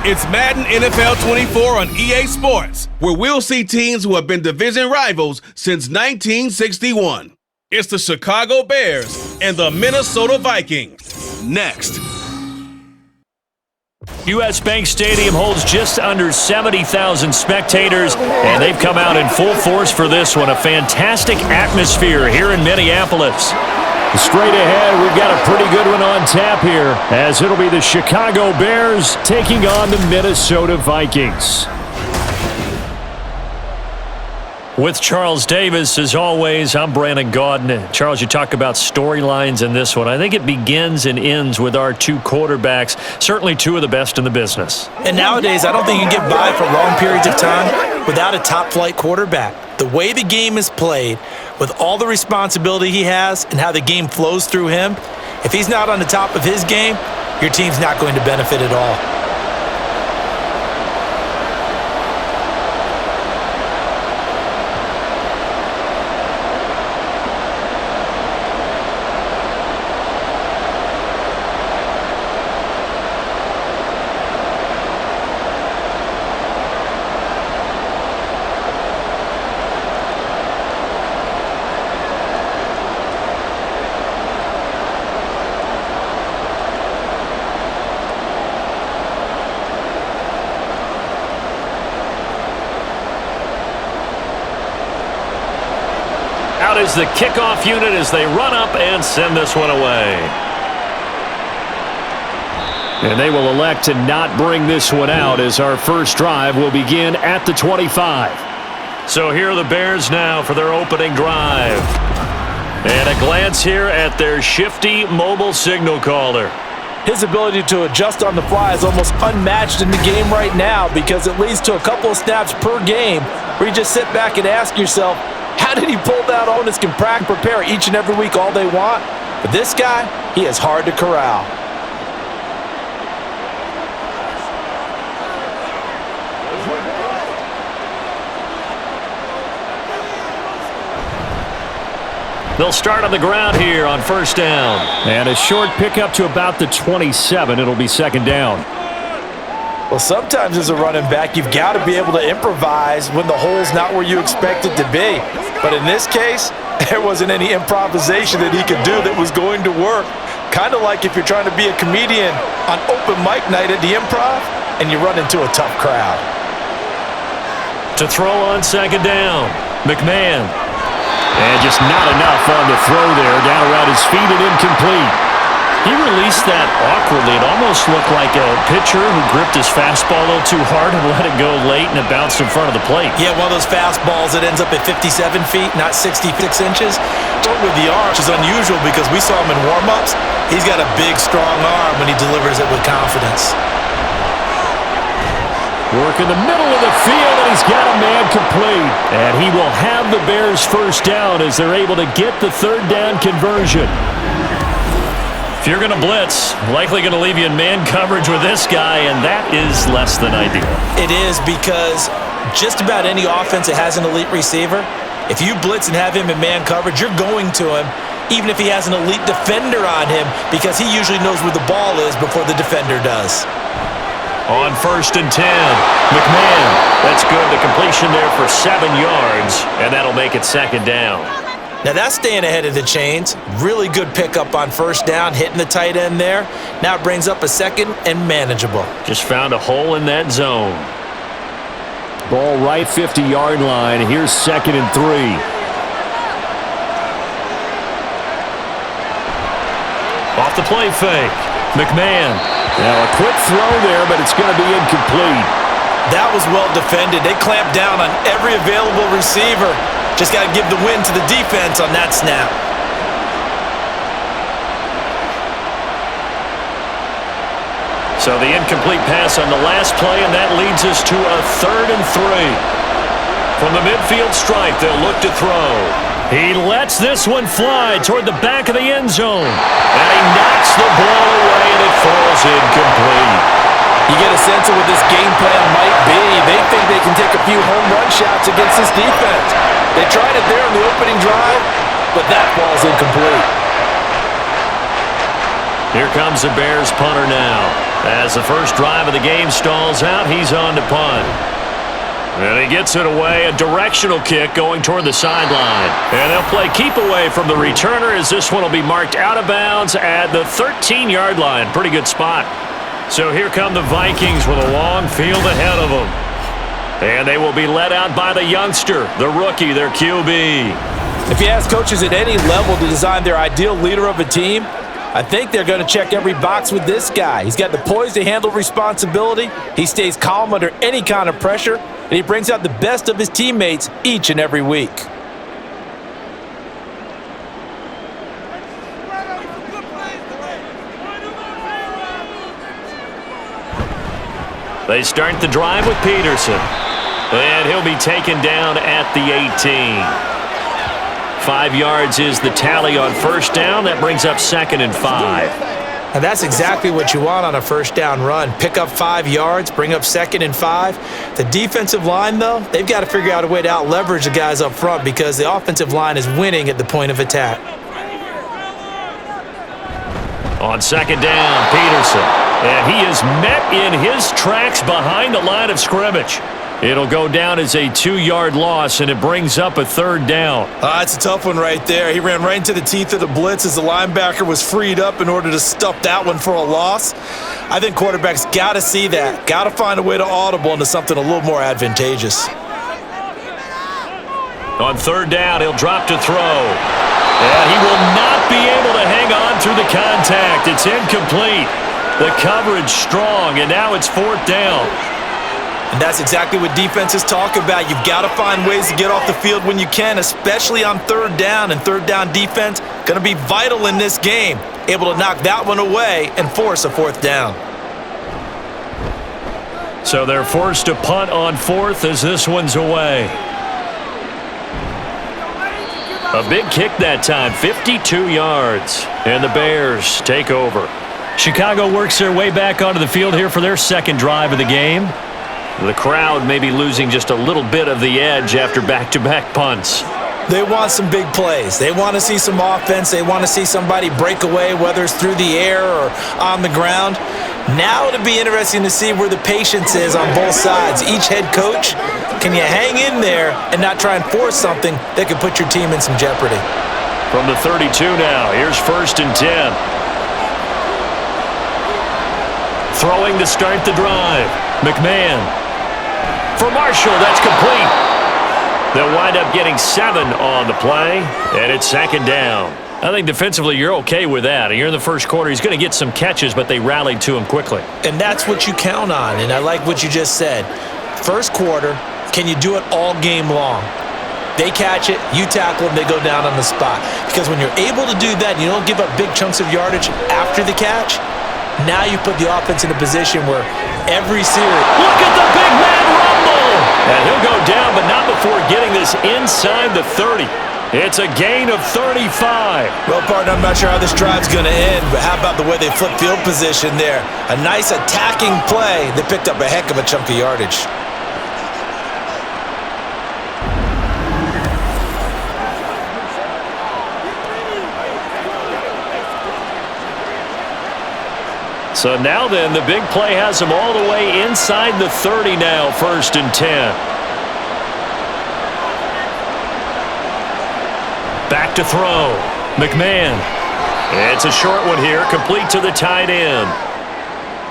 It's Madden NFL 24 on EA Sports, where we'll see teams who have been division rivals since 1961. It's the Chicago Bears and the Minnesota Vikings. Next. U.S. Bank Stadium holds just under 70,000 spectators, and they've come out in full force for this one. A fantastic atmosphere here in Minneapolis. Straight ahead, we've got a pretty good one on tap here, as it'll be the Chicago Bears taking on the Minnesota Vikings. With Charles Davis, as always, I'm Brandon Gaudin. Charles, you talk about storylines in this one. I think it begins and ends with our two quarterbacks, certainly two of the best in the business. And nowadays, I don't think you can get by for long periods of time without a top-flight quarterback. The way the game is played, with all the responsibility he has and how the game flows through him, if he's not on the top of his game, your team's not going to benefit at all. Out is the kickoff unit as they run up and send this one away. And they will elect to not bring this one out as our first drive will begin at the 25. So here are the Bears now for their opening drive. And a glance here at their shifty mobile signal caller. His ability to adjust on the fly is almost unmatched in the game right now, because it leads to a couple of snaps per game where you just sit back and ask yourself, how did he pull that on? Can prepare each and every week all they want. But this guy, he is hard to corral. They'll start on the ground here on first down. And a short pickup to about the 27. It'll be second down. Well, sometimes as a running back, you've got to be able to improvise when the hole's not where you expect it to be. But in this case, there wasn't any improvisation that he could do that was going to work. Kind of like if you're trying to be a comedian on open mic night at the Improv and you run into a tough crowd. To throw on second down, McMahon. And just not enough on the throw there, down around his feet and incomplete. He released that awkwardly. It almost looked like a pitcher who gripped his fastball a little too hard and let it go late, and it bounced in front of the plate. Yeah, one of those fastballs that ends up at 57 feet, not 66 inches. With the arm, which is unusual because we saw him in warm-ups. He's got a big, strong arm when he delivers it with confidence. Work in the middle of the field, and he's got a man complete. And he will have the Bears first down as they're able to get the third down conversion. If you're going to blitz, likely going to leave you in man coverage with this guy, and that is less than ideal. It is, because just about any offense that has an elite receiver, if you blitz and have him in man coverage, you're going to him, even if he has an elite defender on him, because he usually knows where the ball is before the defender does. On first and 10, McMahon. That's good. The completion there for 7 yards, and that'll make it second down. Now that's staying ahead of the chains. Really good pickup on first down, hitting the tight end there. Now it brings up a second and manageable. Just found a hole in that zone. Ball right 50-yard line. Here's second and 3. Off the play fake. McMahon. Now a quick throw there, but it's going to be incomplete. That was well defended. They clamped down on every available receiver. Just got to give the win to the defense on that snap. So the incomplete pass on the last play, and that leads us to a third and 3. From the midfield stripe, they'll look to throw. He lets this one fly toward the back of the end zone. And he knocks the ball away, and it falls incomplete. You get a sense of what this game plan might be. They think they can take a few home run shots against this defense. They tried it there on the opening drive, but that ball's incomplete. Here comes the Bears punter now. As the first drive of the game stalls out, he's on to punt. And he gets it away, a directional kick going toward the sideline. And they'll play keep away from the returner as this one will be marked out of bounds at the 13-yard line. Pretty good spot. So here come the Vikings with a long field ahead of them. And they will be led out by the youngster, the rookie, their QB. If you ask coaches at any level to design their ideal leader of a team, I think they're going to check every box with this guy. He's got the poise to handle responsibility. He stays calm under any kind of pressure, and he brings out the best of his teammates each and every week. They start the drive with Peterson. And he'll be taken down at the 18. 5 yards is the tally on first down. That brings up 2nd and 5. And that's exactly what you want on a first down run. Pick up 5 yards, bring up 2nd and 5. The defensive line, though, they've got to figure out a way to out-leverage the guys up front because the offensive line is winning at the point of attack. On 2nd down, Peterson. And he is met in his tracks behind the line of scrimmage. It'll go down as a 2-yard loss, and it brings up a 3rd down. It's a tough one right there. He ran right into the teeth of the blitz as the linebacker was freed up in order to stuff that one for a loss. I think quarterbacks got to see that. Got to find a way to audible into something a little more advantageous. On 3rd down, he'll drop to throw. And he will not be able to hang on through the contact. It's incomplete. The coverage strong, and now it's 4th down. And that's exactly what defenses talk about. You've got to find ways to get off the field when you can, especially on 3rd down. And 3rd down defense going to be vital in this game. Able to knock that one away and force a 4th down. So they're forced to punt on 4th as this one's away. A big kick that time, 52 yards. And the Bears take over. Chicago works their way back onto the field here for their 2nd drive of the game. The crowd may be losing just a little bit of the edge after back-to-back punts. They want some big plays. They want to see some offense. They want to see somebody break away, whether it's through the air or on the ground. Now it'll be interesting to see where the patience is on both sides. Each head coach, can you hang in there and not try and force something that could put your team in some jeopardy? From the 32 now, here's 1st and 10. Throwing to start the drive. McMahon. For Marshall, that's complete. They'll wind up getting 7 on the play, and it's 2nd down. I think defensively you're okay with that. Here in the first quarter, he's going to get some catches, but they rallied to him quickly. And that's what you count on, and I like what you just said. First quarter, can you do it all game long? They catch it, you tackle them, they go down on the spot. Because when you're able to do that, you don't give up big chunks of yardage after the catch, now you put the offense in a position where every series... Look at the big man rumble! And he'll go down, but not before getting this inside the 30. It's a gain of 35. Well, partner, I'm not sure how this drive's going to end, but how about the way they flip field position there? A nice attacking play that picked up a heck of a chunk of yardage. So now then, the big play has them all the way inside the 30 now, 1st and 10. Back to throw. McMahon. It's a short one here, complete to the tight end.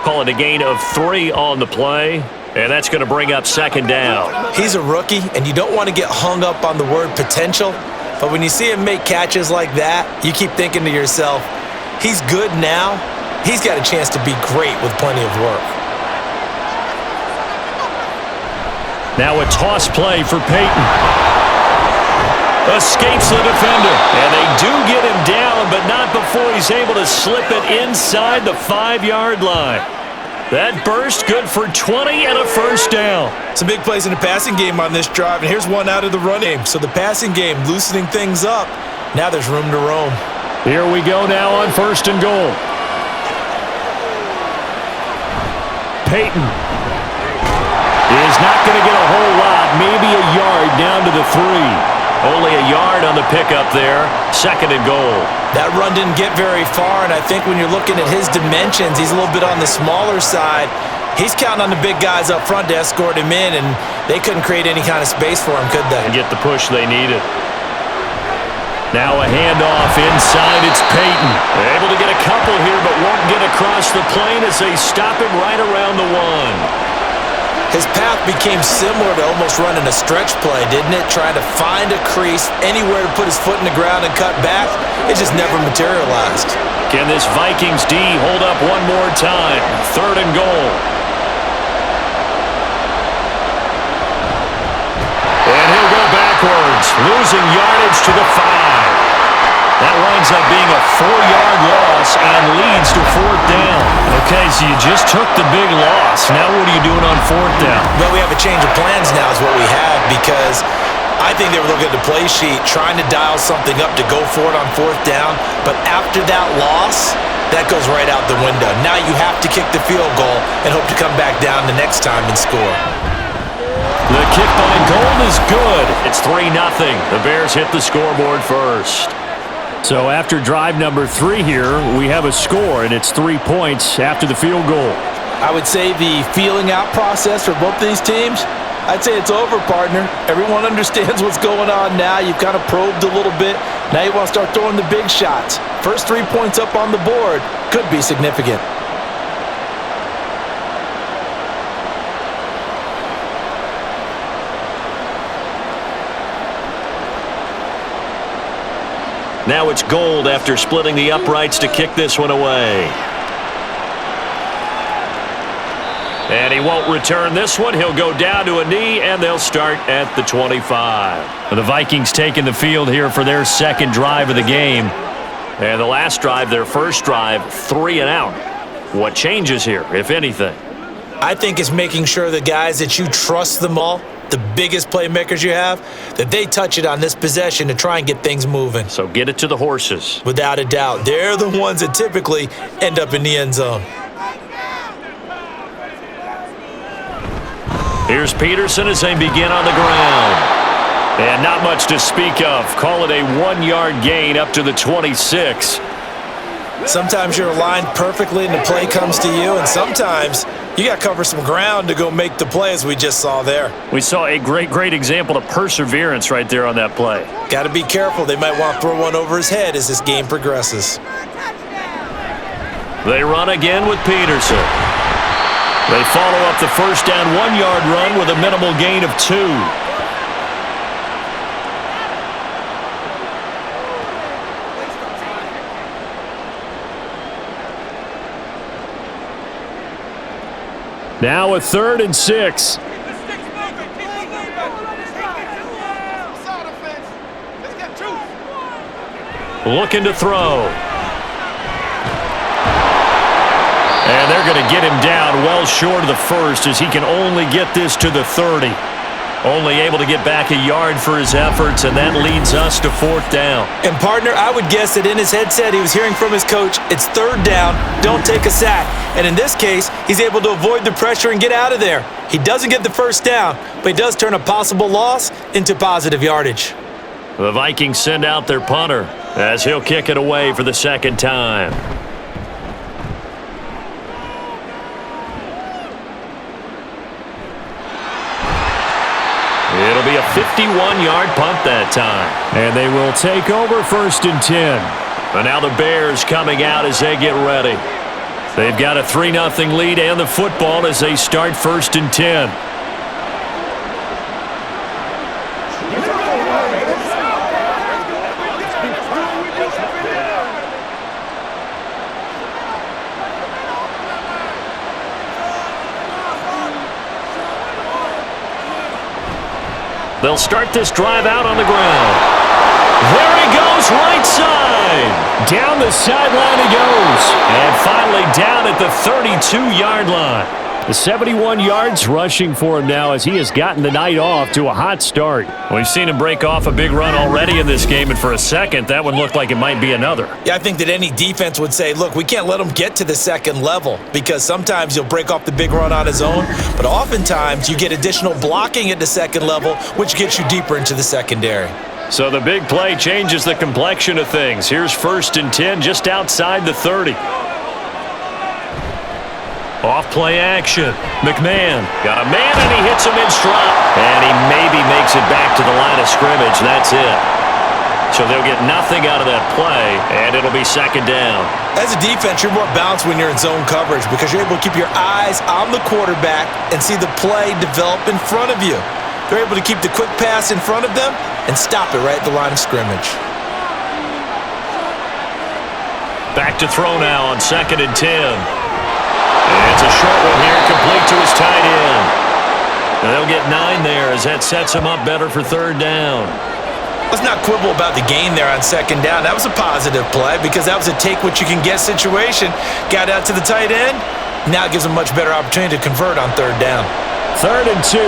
Call it a gain of 3 on the play, and that's going to bring up 2nd down. He's a rookie, and you don't want to get hung up on the word potential, but when you see him make catches like that, you keep thinking to yourself, he's good now. He's got a chance to be great with plenty of work. Now a toss play for Peyton. Escapes the defender. And they do get him down, but not before he's able to slip it inside the 5-yard line. That burst good for 20 and a 1st down. Some big plays in the passing game on this drive, and here's one out of the run game. So the passing game loosening things up. Now there's room to roam. Here we go now on 1st and goal. Peyton is not going to get a whole lot, maybe a yard down to the 3. Only a yard on the pickup there. 2nd and goal. That run didn't get very far, and I think when you're looking at his dimensions, he's a little bit on the smaller side. He's counting on the big guys up front to escort him in, and they couldn't create any kind of space for him, could they? And get the push they needed. Now a handoff inside. It's Peyton. They're able to get a couple here, but won't get across the plane as they stop him right around the 1. His path became similar to almost running a stretch play, didn't it? Trying to find a crease, anywhere to put his foot in the ground and cut back. It just never materialized. Can this Vikings D hold up one more time? 3rd and goal. And he'll go backwards, losing yardage to the 5. That winds up being a 4-yard loss and leads to 4th down. Okay, so you just took the big loss. Now what are you doing on 4th down? Well, we have a change of plans now is what we have, because I think they were looking at the play sheet, trying to dial something up to go for it on 4th down. But after that loss, that goes right out the window. Now you have to kick the field goal and hope to come back down the next time and score. The kick by Gold is good. It's 3-0. The Bears hit the scoreboard first. So after drive number 3 here, we have a score, and it's 3 points after the field goal. I would say the feeling out process for both these teams, I'd say it's over, partner. Everyone understands what's going on now. You've kind of probed a little bit. Now you want to start throwing the big shots. First 3 points up on the board could be significant. Now it's Gold after splitting the uprights to kick this one away. And he won't return this one. He'll go down to a knee, and they'll start at the 25. The Vikings taking the field here for their 2nd drive of the game. And the last drive, their first drive, 3 and out. What changes here, if anything? I think it's making sure the guys that you trust them all, the biggest playmakers you have, that they touch it on this possession to try and get things moving. So get it to the horses. Without a doubt. They're the ones that typically end up in the end zone. Here's Peterson as they begin on the ground. And not much to speak of. Call it a 1-yard gain up to the 26. Sometimes you're aligned perfectly and the play comes to you, and sometimes you got to cover some ground to go make the play, as we just saw there. We saw a great example of perseverance right there on that play. Got to be careful. They might want to throw one over his head as this game progresses. They run again with Peterson. They follow up the first down 1-yard run with a minimal gain of 2. Now a 3rd and 6. Looking to throw. And they're going to get him down well short of the first, as he can only get this to the 30. Only able to get back a yard for his efforts, and that leads us to 4th down. And, partner, I would guess that in his headset he was hearing from his coach, it's 3rd down, don't take a sack. And in this case, he's able to avoid the pressure and get out of there. He doesn't get the first down, but he does turn a possible loss into positive yardage. The Vikings send out their punter as he'll kick it away for the 2nd time. It'll be a 51-yard punt that time. And they will take over 1st and 10. And now the Bears coming out as they get ready. They've got a 3-0 lead and the football as they start 1st and 10. They'll start this drive out on the ground. There he goes, right side. Down the sideline he goes. And finally down at the 32-yard line. The 71 yards rushing for him now as he has gotten the night off to a hot start. We've seen him break off a big run already in this game, and for a second, that one looked like it might be another. Yeah, I think that any defense would say, look, we can't let him get to the 2nd level, because sometimes he'll break off the big run on his own, but oftentimes you get additional blocking at the 2nd level, which gets you deeper into the secondary. So the big play changes the complexion of things. Here's 1st and 10 just outside the 30. Off play action. McMahon got a man and he hits him in stride. And he maybe makes it back to the line of scrimmage. That's it. So they'll get nothing out of that play, and it'll be 2nd down. As a defense, you're more balanced when you're in zone coverage because you're able to keep your eyes on the quarterback and see the play develop in front of you. They're able to keep the quick pass in front of them and stop it right at the line of scrimmage. Back to throw now on 2nd and 10. And it's a short one here, complete to his tight end. And they'll get 9 there as that sets him up better for 3rd down. Let's not quibble about the gain there on 2nd down. That was a positive play because that was a take-what-you-can-get situation. Got out to the tight end. Now it gives them a much better opportunity to convert on 3rd down. 3rd and 2.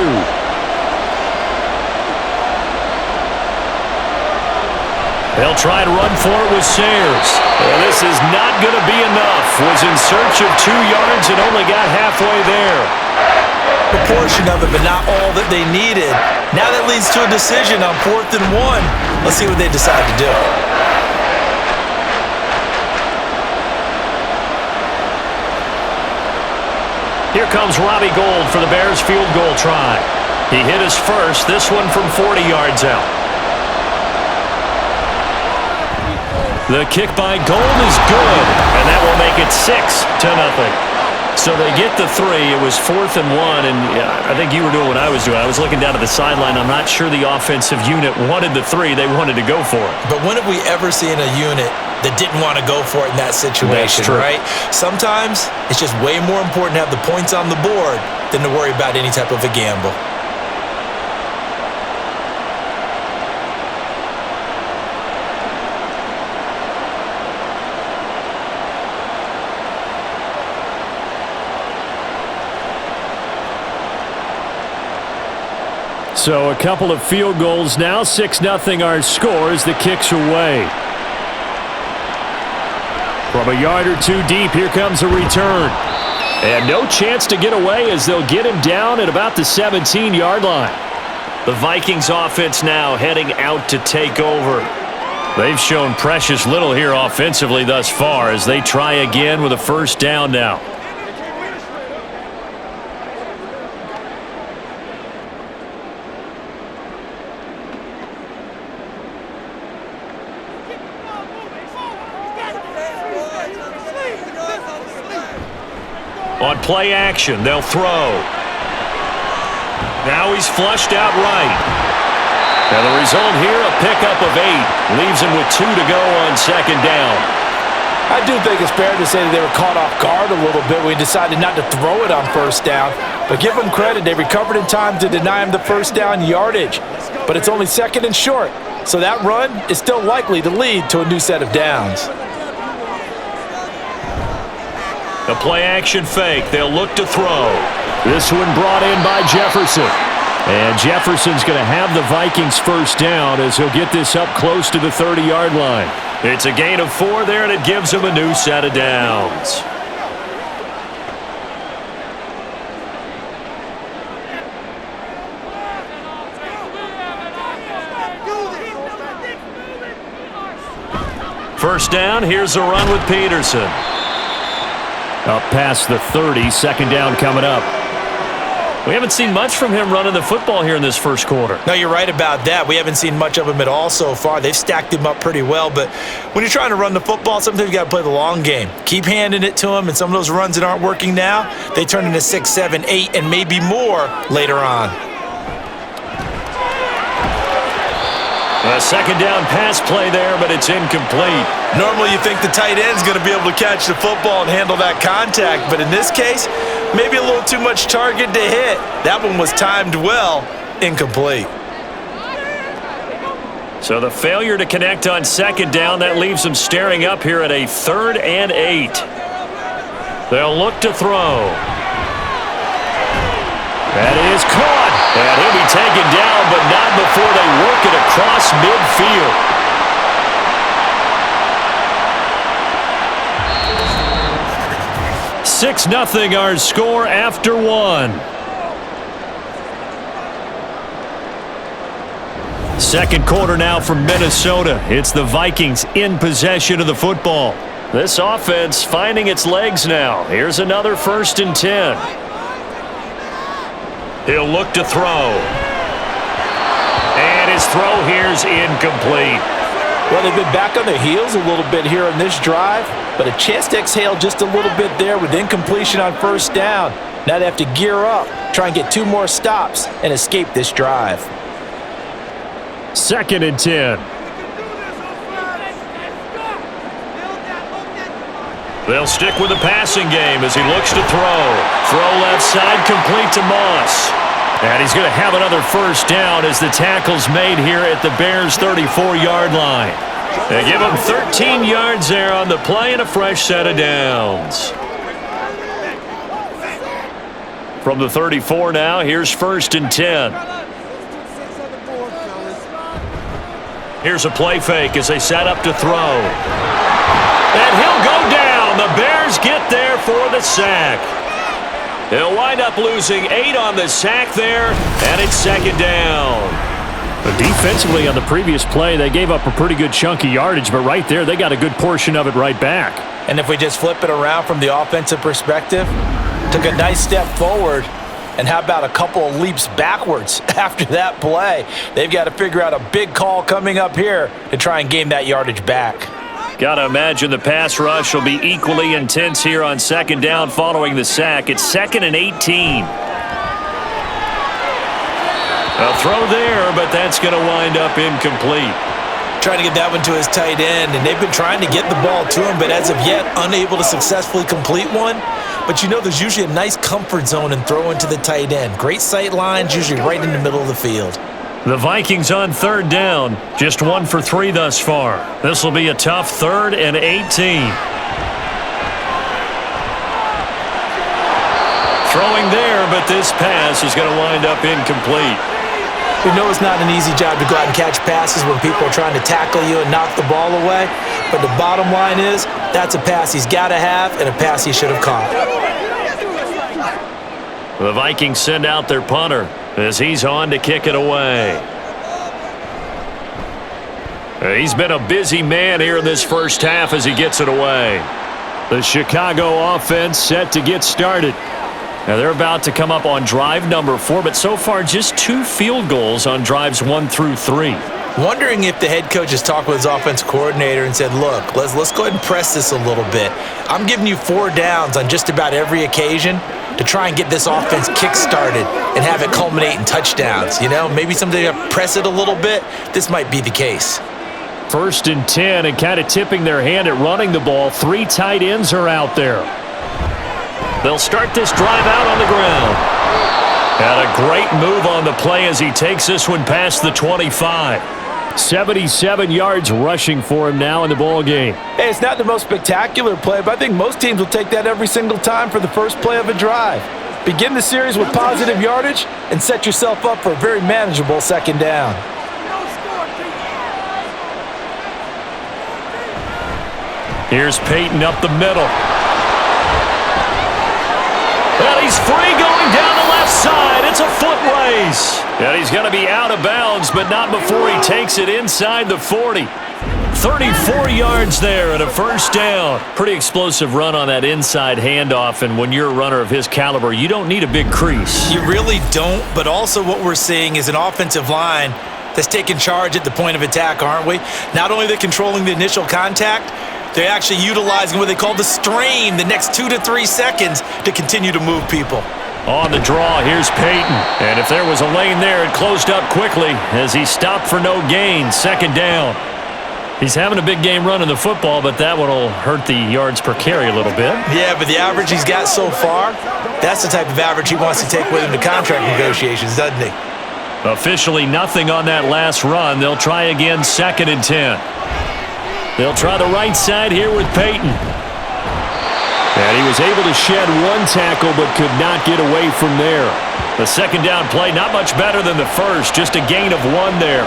They'll try to run for it with Sayers. Well, this is not going to be enough. Was in search of 2 yards and only got halfway there. A portion of it, but not all that they needed. Now that leads to a decision on 4th and 1. Let's see what they decide to do. Here comes Robbie Gould for the Bears field goal try. He hit his first, this one from 40 yards out. The kick by Gould is good, and that will make it 6-0. So they get the 3. It was 4th and 1, and I think you were doing what I was doing. I was looking down at the sideline. I'm not sure the offensive unit wanted the 3. They wanted to go for it. But when have we ever seen a unit that didn't want to go for it in that situation, right? Sometimes it's just way more important to have the points on the board than to worry about any type of a gamble. So a couple of field goals now. 6-0 our score as the kicks away. From a yard or 2 deep, here comes a return. And no chance to get away as they'll get him down at about the 17-yard line. The Vikings offense now heading out to take over. They've shown precious little here offensively thus far as they try again with a 1st down now. On play action, they'll throw. Now he's flushed out right. And the result here, a pickup of 8. Leaves him with 2 to go on 2nd down. I do think it's fair to say that they were caught off guard a little bit when we decided not to throw it on 1st down. But give them credit, they recovered in time to deny him the 1st down yardage. But it's only 2nd and short. So that run is still likely to lead to a new set of downs. The play-action fake. They'll look to throw. This one brought in by Jefferson. And Jefferson's going to have the Vikings 1st down as he'll get this up close to the 30-yard line. It's a gain of 4 there, and it gives him a new set of downs. First down, here's a run with Peterson. Up past the 30, 2nd down coming up. We haven't seen much from him running the football here in this 1st quarter. No, you're right about that. We haven't seen much of him at all so far. They've stacked him up pretty well, but when you're trying to run the football, sometimes you got to play the long game. Keep handing it to him, and some of those runs that aren't working now, they turn into 6, 7, 8, and maybe more later on. A 2nd down pass play there, but it's incomplete. Normally you think the tight end's going to be able to catch the football and handle that contact, but in this case, maybe a little too much target to hit. That one was timed well, incomplete. So the failure to connect on 2nd down, that leaves them staring up here at a 3rd and 8. They'll look to throw. That is caught. And he'll be taken down, but not before they work it across midfield. $6-0 our score after 1. Second quarter now from Minnesota. It's the Vikings in possession of the football. This offense finding its legs now. Here's another 1st and 10. He'll look to throw. And his throw here's incomplete. Well, they've been back on their heels a little bit here in this drive, but a chance to exhale just a little bit there with incompletion on 1st down. Now they have to gear up, try and get 2 more stops, and escape this drive. 2nd and 10. They'll stick with the passing game as he looks to throw. Throw left side, complete to Moss. And he's going to have another 1st down as the tackle's made here at the Bears' 34-yard line. They give him 13 yards there on the play and a fresh set of downs. From the 34 now, here's 1st and 10. Here's a play fake as they set up to throw. And he'll go down. The Bears get there for the sack. They'll wind up losing 8 on the sack there, and it's 2nd down. But defensively on the previous play, they gave up a pretty good chunk of yardage, but right there, they got a good portion of it right back. And if we just flip it around from the offensive perspective, took a nice step forward, and how about a couple of leaps backwards after that play? They've got to figure out a big call coming up here to try and gain that yardage back. Got to imagine the pass rush will be equally intense here on 2nd down following the sack. It's 2nd and 18. A throw there, but that's going to wind up incomplete. Trying to get that one to his tight end, and they've been trying to get the ball to him, but as of yet, unable to successfully complete one. But you know there's usually a nice comfort zone in throwing to the tight end. Great sight lines, usually right in the middle of the field. The Vikings on 3rd down, just 1 for 3 thus far. This will be a tough 3rd and 18. Throwing there, but this pass is going to wind up incomplete. We know it's not an easy job to go out and catch passes when people are trying to tackle you and knock the ball away. But the bottom line is, that's a pass he's got to have and a pass he should have caught. The Vikings send out their punter as he's on to kick it away. He's been a busy man here in this 1st half as he gets it away. The Chicago offense set to get started. Now they're about to come up on drive number 4, but so far just 2 field goals on drives 1 through 3. Wondering if the head coach has talked with his offense coordinator and said, look, let's go ahead and press this a little bit. I'm giving you 4 downs on just about every occasion to try and get this offense kick-started and have it culminate in touchdowns. You know, maybe someday you press it a little bit. This might be the case. 1st and 10, and kind of tipping their hand at running the ball. 3 tight ends are out there. They'll start this drive out on the ground. And a great move on the play as he takes this one past the 25. 77 yards rushing for him now in the ball game. Hey, it's not the most spectacular play, but I think most teams will take that every single time for the first play of a drive. Begin the series with positive yardage and set yourself up for a very manageable 2nd down. Here's Peyton up the middle. And he's free going down the left side. It's a foot race. And he's going to be out of bounds, but not before he takes it inside the 40. 34 yards there and a 1st down. Pretty explosive run on that inside handoff, and when you're a runner of his caliber, you don't need a big crease. You really don't, but also what we're seeing is an offensive line that's taking charge at the point of attack, aren't we? Not only are they controlling the initial contact, they're actually utilizing what they call the strain the next 2 to 3 seconds to continue to move people. On the draw, here's Peyton. And if there was a lane there, it closed up quickly as he stopped for no gain. 2nd down. He's having a big game running the football, but that one will hurt the yards per carry a little bit. Yeah, but the average he's got so far, that's the type of average he wants to take with him to contract negotiations, doesn't he? Officially nothing on that last run. They'll try again 2nd and 10. They'll try the right side here with Peyton. And he was able to shed 1 tackle but could not get away from there. The 2nd down play not much better than the first, just a gain of 1 there.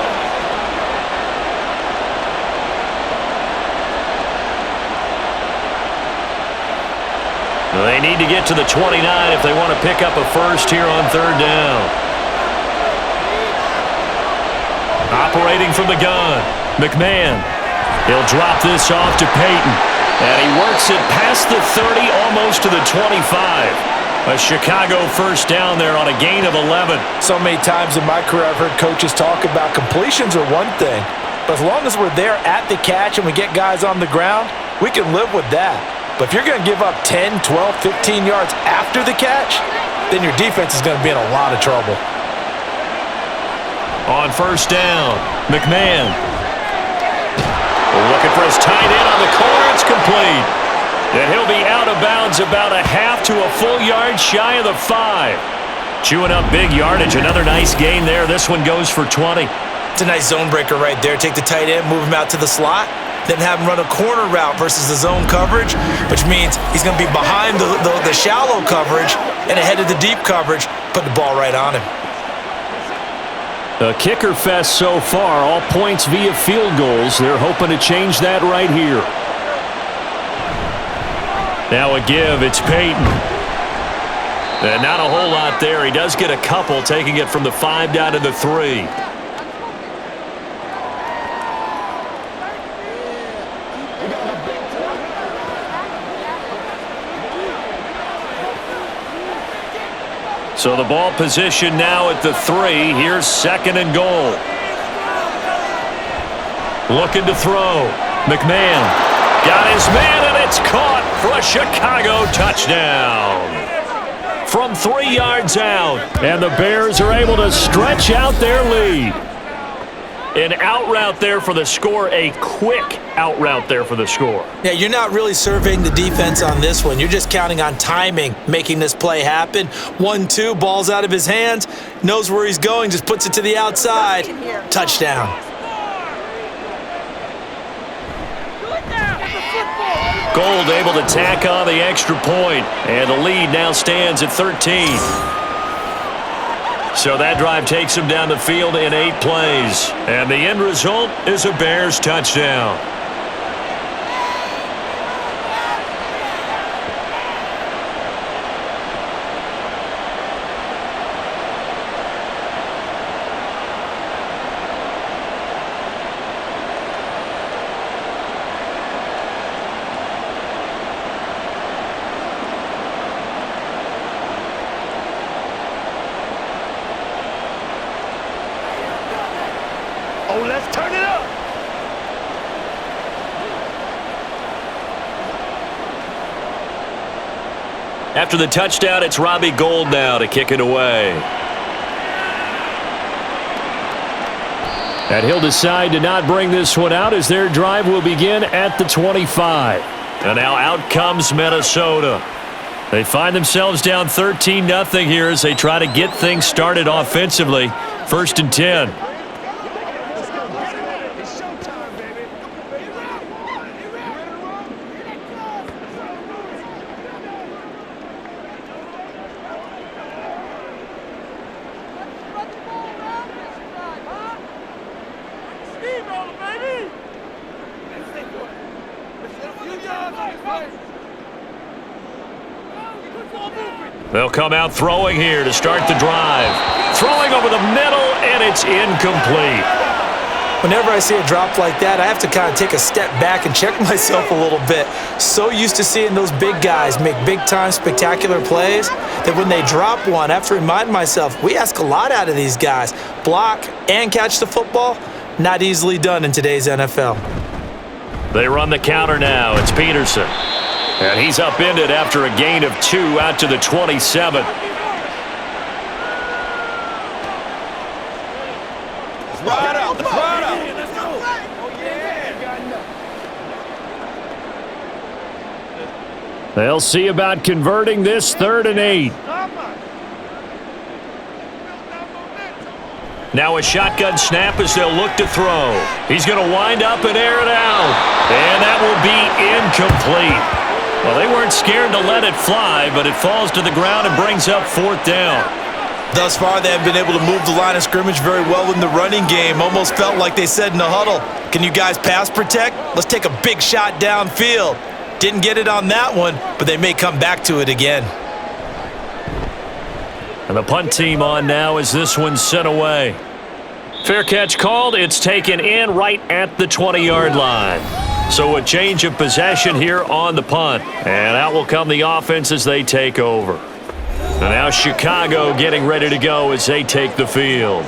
They need to get to the 29 if they want to pick up a first here on 3rd down. Operating from the gun, McMahon. He'll drop this off to Peyton. And he works it past the 30, almost to the 25. A Chicago first down there on a gain of 11. So many times in my career I've heard coaches talk about completions are one thing, but as long as we're there at the catch and we get guys on the ground, we can live with that. But if you're going to give up 10, 12, 15 yards after the catch, then your defense is going to be in a lot of trouble. On first down, McMahon. Looking for his tight end on the corner. It's complete. And he'll be out of bounds about a half to a full yard shy of the 5. Chewing up big yardage. Another nice gain there. This one goes for 20. It's a nice zone breaker right there. Take the tight end, move him out to the slot, then have him run a corner route versus the zone coverage, which means he's going to be behind the shallow coverage and ahead of the deep coverage. Put the ball right on him. A kicker fest so far, all points via field goals. They're hoping to change that right here. Now a give, it's Peyton. And not a whole lot there. He does get a couple, taking it from the 5 down to the 3. So the ball position now at the 3. Here's second and goal. Looking to throw. McMahon got his man, and it's caught for a Chicago touchdown. From 3 yards out, and the Bears are able to stretch out their lead. An out route there for the score, a quick out route there for the score. Yeah, you're not really surveying the defense on this one. You're just counting on timing, making this play happen. 1-2, ball's out of his hands, knows where he's going, just puts it to the outside. Touchdown. Gold able to tack on the extra point, and the lead now stands at 13. So that drive takes him down the field in 8 plays, and the end result is a Bears touchdown. Let's turn it up. After the touchdown, it's Robbie Gould now to kick it away. And he'll decide to not bring this one out as their drive will begin at the 25. And now out comes Minnesota. They find themselves down 13-0 here as they try to get things started offensively. 1st and 10. They'll come out throwing here to start the drive. Throwing over the middle, and it's incomplete. Whenever I see a drop like that, I have to kind of take a step back and check myself a little bit. So used to seeing those big guys make big-time spectacular plays that when they drop one, I have to remind myself, we ask a lot out of these guys. Block and catch the football, not easily done in today's NFL. They run the counter now. It's Peterson. And he's upended after a gain of 2 out to the 27. Right out, right out. They'll see about converting this 3rd and 8. Now a shotgun snap as they'll look to throw. He's going to wind up and air it out. And that will be incomplete. Well, they weren't scared to let it fly, but it falls to the ground and brings up 4th down. Thus far, they have been able to move the line of scrimmage very well in the running game. Almost felt like they said in the huddle, can you guys pass protect? Let's take a big shot downfield. Didn't get it on that one, but they may come back to it again. And the punt team on now as this one's sent away. Fair catch called. It's taken in right at the 20-yard line. So a change of possession here on the punt. And out will come the offense as they take over. And now Chicago getting ready to go as they take the field.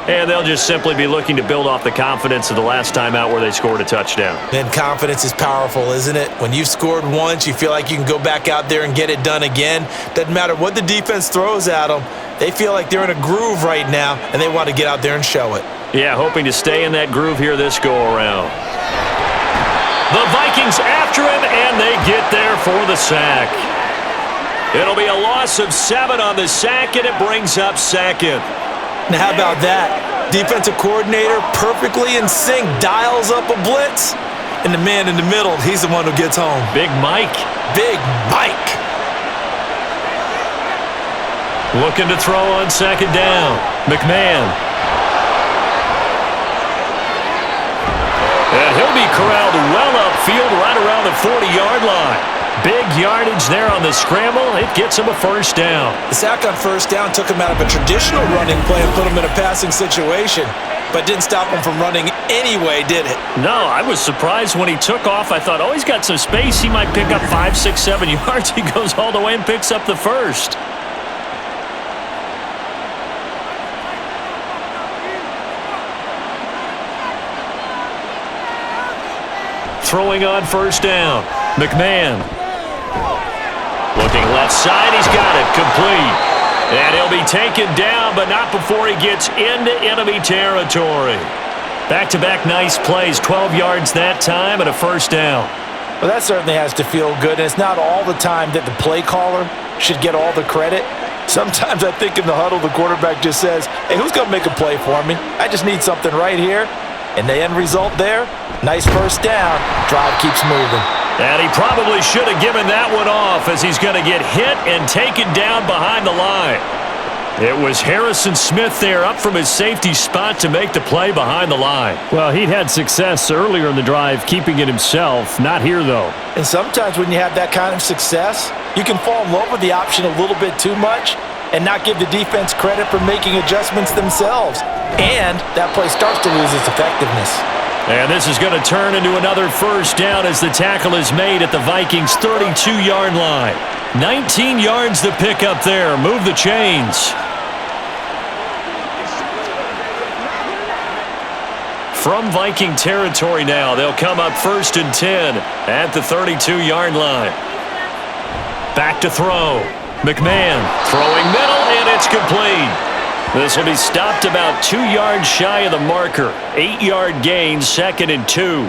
And they'll just simply be looking to build off the confidence of the last time out where they scored a touchdown. And confidence is powerful, isn't it? When you've scored once, you feel like you can go back out there and get it done again. Doesn't matter what the defense throws at them. They feel like they're in a groove right now, and they want to get out there and show it. Yeah, hoping to stay in that groove here this go-around. The Vikings after him, and they get there for the sack. It'll be a loss of 7 on the sack, and it brings up second. Now, how about that? Defensive coordinator perfectly in sync, dials up a blitz, and the man in the middle, he's the one who gets home. Big Mike. Big Mike. Looking to throw on second down. McMahon. And he'll be corralled well upfield right around the 40-yard line. Big yardage there on the scramble. It gets him a first down. The sack on first down took him out of a traditional running play and put him in a passing situation, but didn't stop him from running anyway, did it? No, I was surprised when he took off. I thought, oh, he's got some space. He might pick up 5, 6, 7 yards. He goes all the way and picks up the first. Throwing on first down. McMahon. Looking left side. He's got it. Complete. And he'll be taken down, but not before he gets into enemy territory. Back-to-back nice plays. 12 yards that time and a first down. Well, that certainly has to feel good, and it's not all the time that the play caller should get all the credit. Sometimes I think in the huddle, the quarterback just says, hey, who's going to make a play for me? I just need something right here. And the end result there, nice first down. Drive keeps moving. And he probably should have given that one off as he's going to get hit and taken down behind the line. It was Harrison Smith there up from his safety spot to make the play behind the line. Well, he'd had success earlier in the drive keeping it himself. Not here, though. And sometimes when you have that kind of success, you can fall in love with the option a little bit too much and not give the defense credit for making adjustments themselves. And that play starts to lose its effectiveness. And this is going to turn into another first down as the tackle is made at the Vikings' 32-yard line. 19 yards to pick up there. Move the chains. From Viking territory now, they'll come up 1st and 10 at the 32-yard line. Back to throw. McMahon throwing middle, and it's complete. This will be stopped about 2 yards shy of the marker. 8-yard gain, 2nd and 2.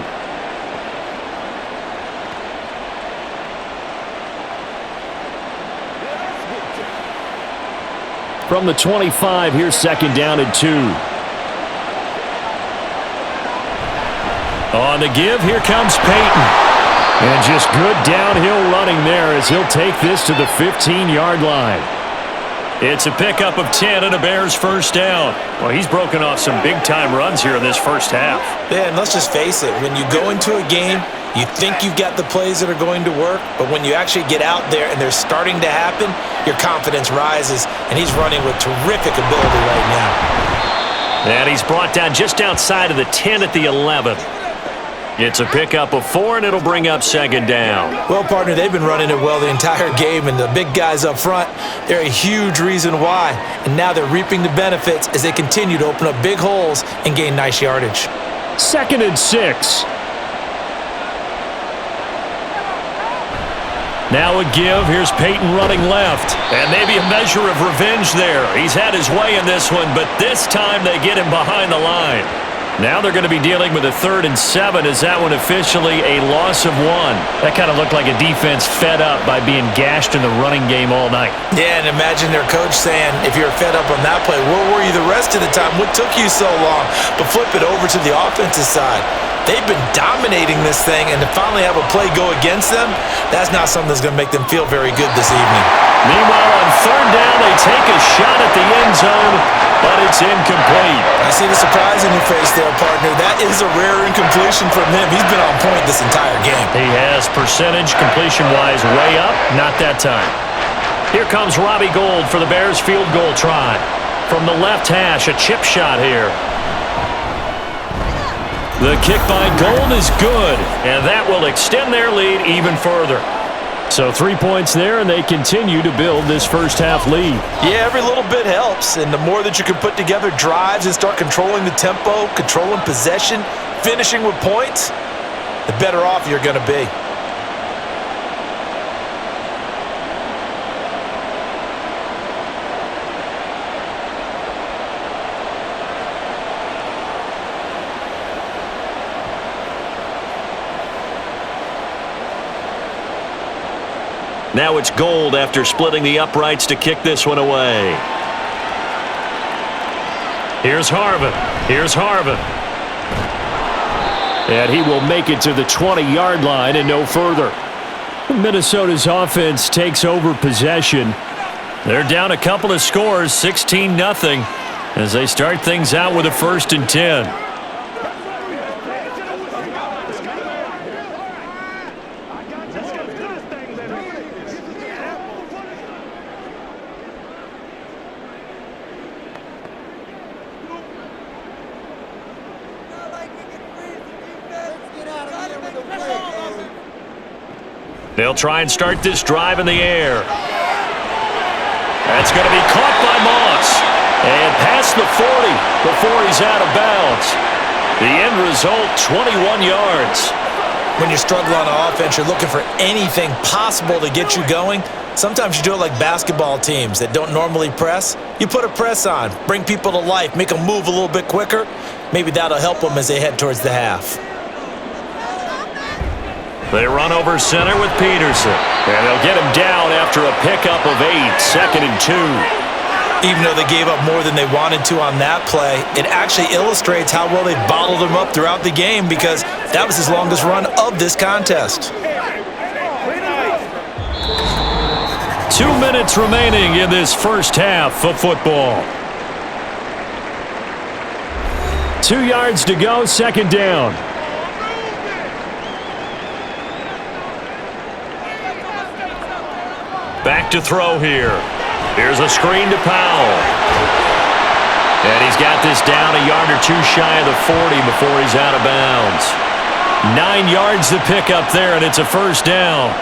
From the 25, here's 2nd down and 2. On the give, here comes Peyton. And just good downhill running there as he'll take this to the 15-yard line. It's a pickup of 10 and a Bears first down. Well, he's broken off some big-time runs here in this first half. Yeah, and let's just face it. When you go into a game, you think you've got the plays that are going to work, but when you actually get out there and they're starting to happen, your confidence rises, and he's running with terrific ability right now. And he's brought down just outside of the 10 at the 11. It's a pickup of 4, and it'll bring up 2nd down. Well, partner, they've been running it well the entire game, and the big guys up front, they're a huge reason why. And now they're reaping the benefits as they continue to open up big holes and gain nice yardage. 2nd and 6. Now a give. Here's Peyton running left. And maybe a measure of revenge there. He's had his way in this one, but this time they get him behind the line. Now they're going to be dealing with a 3rd and 7. Is that one officially a loss of 1? That kind of looked like a defense fed up by being gashed in the running game all night. Yeah, and imagine their coach saying, if you're fed up on that play, where were you the rest of the time? What took you so long? But flip it over to the offensive side. They've been dominating this thing, and to finally have a play go against them, that's not something that's going to make them feel very good this evening. Meanwhile, on 3rd down, they take a shot at the end zone, but it's incomplete. I see the surprise in your face there, partner. That is a rare incompletion from him. He's been on point this entire game. He has percentage completion-wise way up, not that time. Here comes Robbie Gould for the Bears field goal try. From the left hash, a chip shot here. The kick by Gold is good, and that will extend their lead even further. So 3 points there, and they continue to build this first half lead. Yeah, every little bit helps, and the more that you can put together drives and start controlling the tempo, controlling possession, finishing with points, the better off you're going to be. Now it's Gold after splitting the uprights to kick this one away. Here's Harvin. Here's Harvin. And he will make it to the 20-yard line and no further. Minnesota's offense takes over possession. They're down a couple of scores, 16-0, as they start things out with a 1st and 10. They'll try and start this drive in the air. That's going to be caught by Moss. And past the 40 before he's out of bounds. The end result, 21 yards. When you struggle on offense, you're looking for anything possible to get you going. Sometimes you do it like basketball teams that don't normally press. You put a press on, bring people to life, make them move a little bit quicker. Maybe that'll help them as they head towards the half. They run over center with Peterson. And they'll get him down after a pickup of 8, 2nd and 2. Even though they gave up more than they wanted to on that play, it actually illustrates how well they bottled him up throughout the game because that was his longest run of this contest. 2 minutes remaining in this first half of football. 2 yards to go, 2nd down. Back to throw here. Here's a screen to Powell. And he's got this down a yard or 2 shy of the 40 before he's out of bounds. 9 yards to pick up there, and it's a 1st down.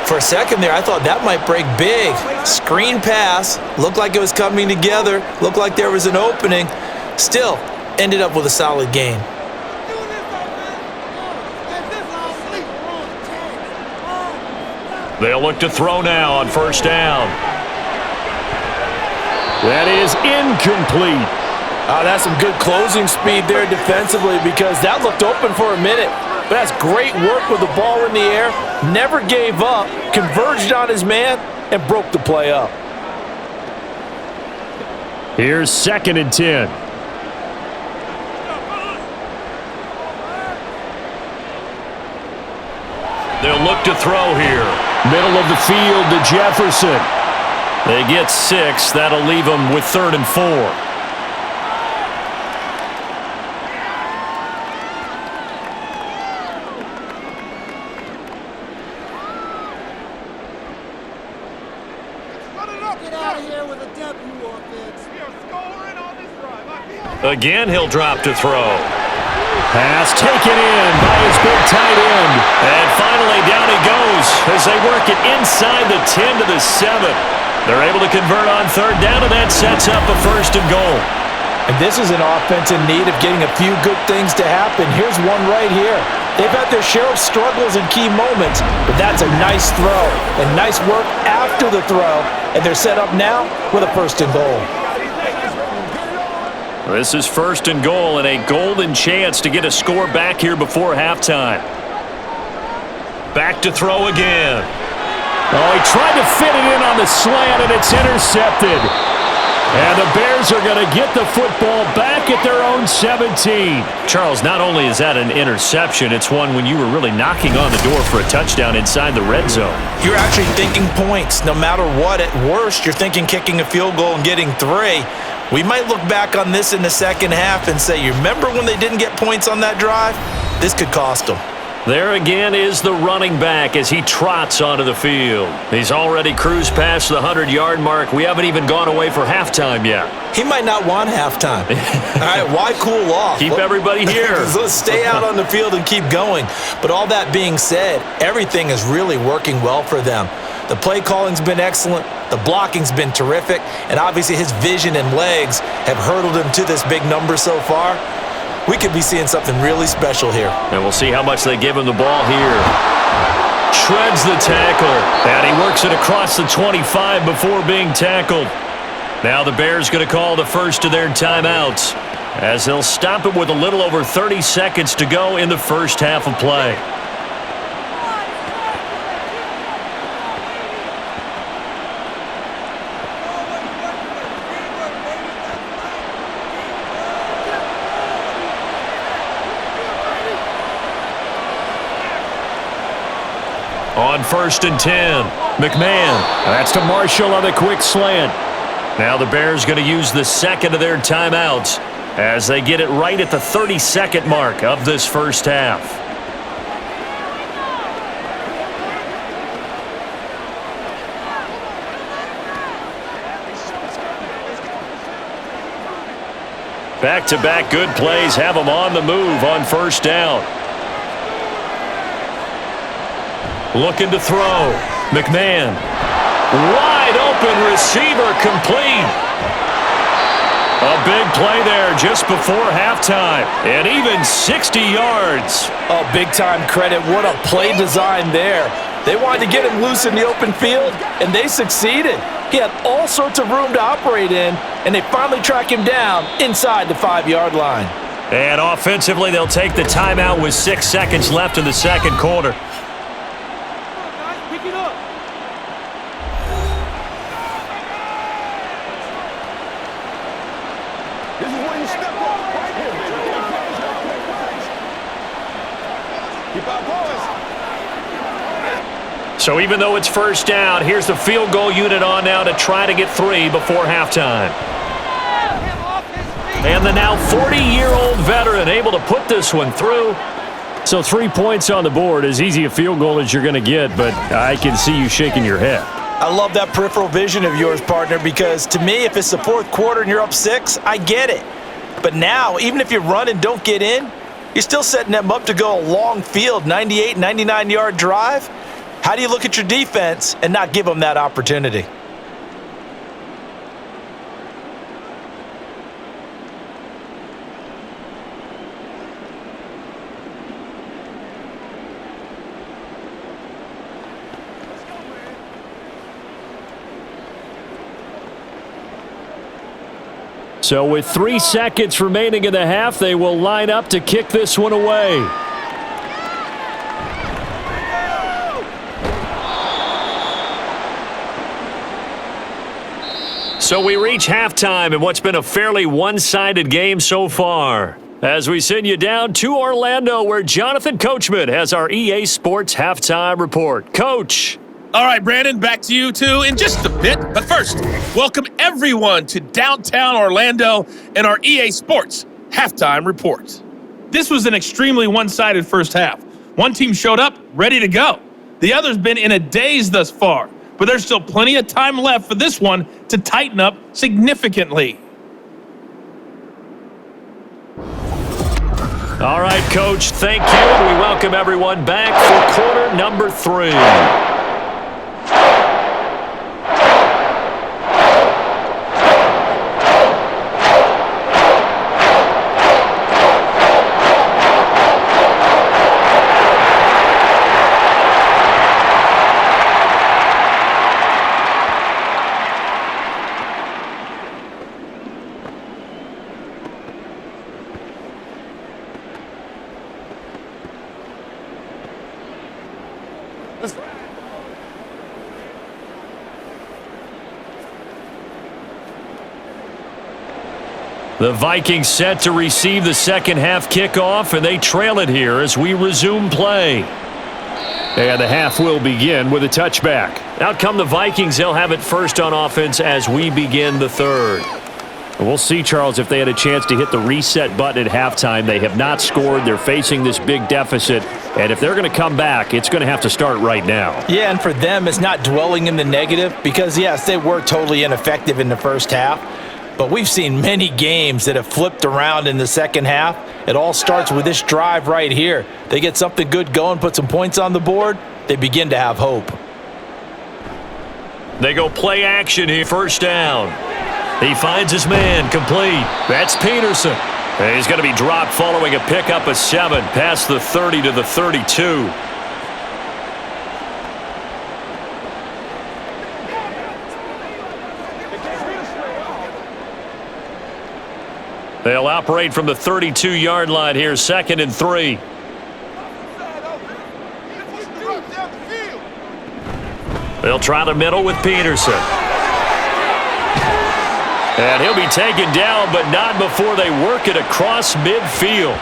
For a second there, I thought that might break big. Screen pass. Looked like it was coming together. Looked like there was an opening. Still, ended up with a solid gain. They'll look to throw now on 1st down. That is incomplete. That's some good closing speed there defensively because that looked open for a minute. But that's great work with the ball in the air. Never gave up, converged on his man, and broke the play up. Here's 2nd and 10. They'll look to throw here. Middle of the field to Jefferson. They get 6. That'll leave them with 3rd and 4. Get out of here with a W offense. We are scoring on this drive. Again, he'll drop to throw. Pass taken in by his big tight end. And finally, down he goes as they work it inside the 10 to the 7. They're able to convert on 3rd down, and that sets up a 1st and goal. And this is an offense in need of getting a few good things to happen. Here's one right here. They've had their share of struggles in key moments, but that's a nice throw and nice work after the throw. And they're set up now with a 1st and goal. This is 1st and goal and a golden chance to get a score back here before halftime. Back to throw again. Oh, he tried to fit it in on the slant, and it's intercepted. And the Bears are going to get the football back at their own 17. Charles, not only is that an interception, it's one when you were really knocking on the door for a touchdown inside the red zone. You're actually thinking points. No matter what, at worst, you're thinking kicking a field goal and getting 3. We might look back on this in the second half and say, you remember when they didn't get points on that drive? This could cost them. There again is the running back as he trots onto the field. He's already cruised past the 100-yard mark. We haven't even gone away for halftime yet. He might not want halftime. All right, why cool off? Keep everybody here. Let's stay out on the field and keep going. But all that being said, everything is really working well for them. The play calling's been excellent. The blocking's been terrific. And obviously his vision and legs have hurdled him to this big number so far. We could be seeing something really special here. And we'll see how much they give him the ball here. Shreds the tackle. And he works it across the 25 before being tackled. Now the Bears going to call the first of their timeouts as they'll stop it with a little over 30 seconds to go in the first half of play. On 1st and 10, McMahon. That's to Marshall on the quick slant. Now the Bears going to use the second of their timeouts as they get it right at the 30-second mark of this first half. Back-to-back good plays have them on the move on first down. Looking to throw. McMahon. Wide open receiver complete. A big play there just before halftime. And even 60 yards. Oh, big-time credit. What a play design there. They wanted to get him loose in the open field, and they succeeded. He had all sorts of room to operate in, and they finally track him down inside the 5-yard line. And offensively, they'll take the timeout with 6 seconds left in the second quarter. So even though it's first down, here's the field goal unit on now to try to get 3 before halftime. And the now 40-year-old veteran able to put this one through. So 3 points on the board, as easy a field goal as you're going to get, but I can see you shaking your head. I love that peripheral vision of yours, partner, because to me, if it's the fourth quarter and you're up 6, I get it. But now, even if you run and don't get in, you're still setting them up to go a long field, 98, 99-yard drive. How do you look at your defense and not give them that opportunity? So with 3 seconds remaining in the half, they will line up to kick this one away. So we reach halftime in what's been a fairly one-sided game so far. As we send you down to Orlando, where Jonathan Coachman has our EA Sports Halftime Report. Coach. All right, Brandon, back to you two in just a bit. But first, welcome everyone to downtown Orlando and our EA Sports Halftime Report. This was an extremely one-sided first half. One team showed up ready to go. The other's been in a daze thus far, but there's still plenty of time left for this one to tighten up significantly. All right, Coach, thank you. And we welcome everyone back for quarter number 3. The Vikings set to receive the second half kickoff, and they trail it here as we resume play. And the half will begin with a touchback. Out come the Vikings. They'll have it first on offense as we begin the third. We'll see, Charles, if they had a chance to hit the reset button at halftime. They have not scored. They're facing this big deficit. And if they're going to come back, it's going to have to start right now. Yeah, and for them, it's not dwelling in the negative because, yes, they were totally ineffective in the first half. But we've seen many games that have flipped around in the second half. It all starts with this drive right here. They get something good going, put some points on the board, they begin to have hope. They go play action here, first down. He finds his man, complete. That's Peterson. And he's going to be dropped following a pickup of 7 past the 30 to the 32. They'll operate from the 32-yard line here, 2nd and 3. They'll try the middle with Peterson. And he'll be taken down, but not before they work it across midfield.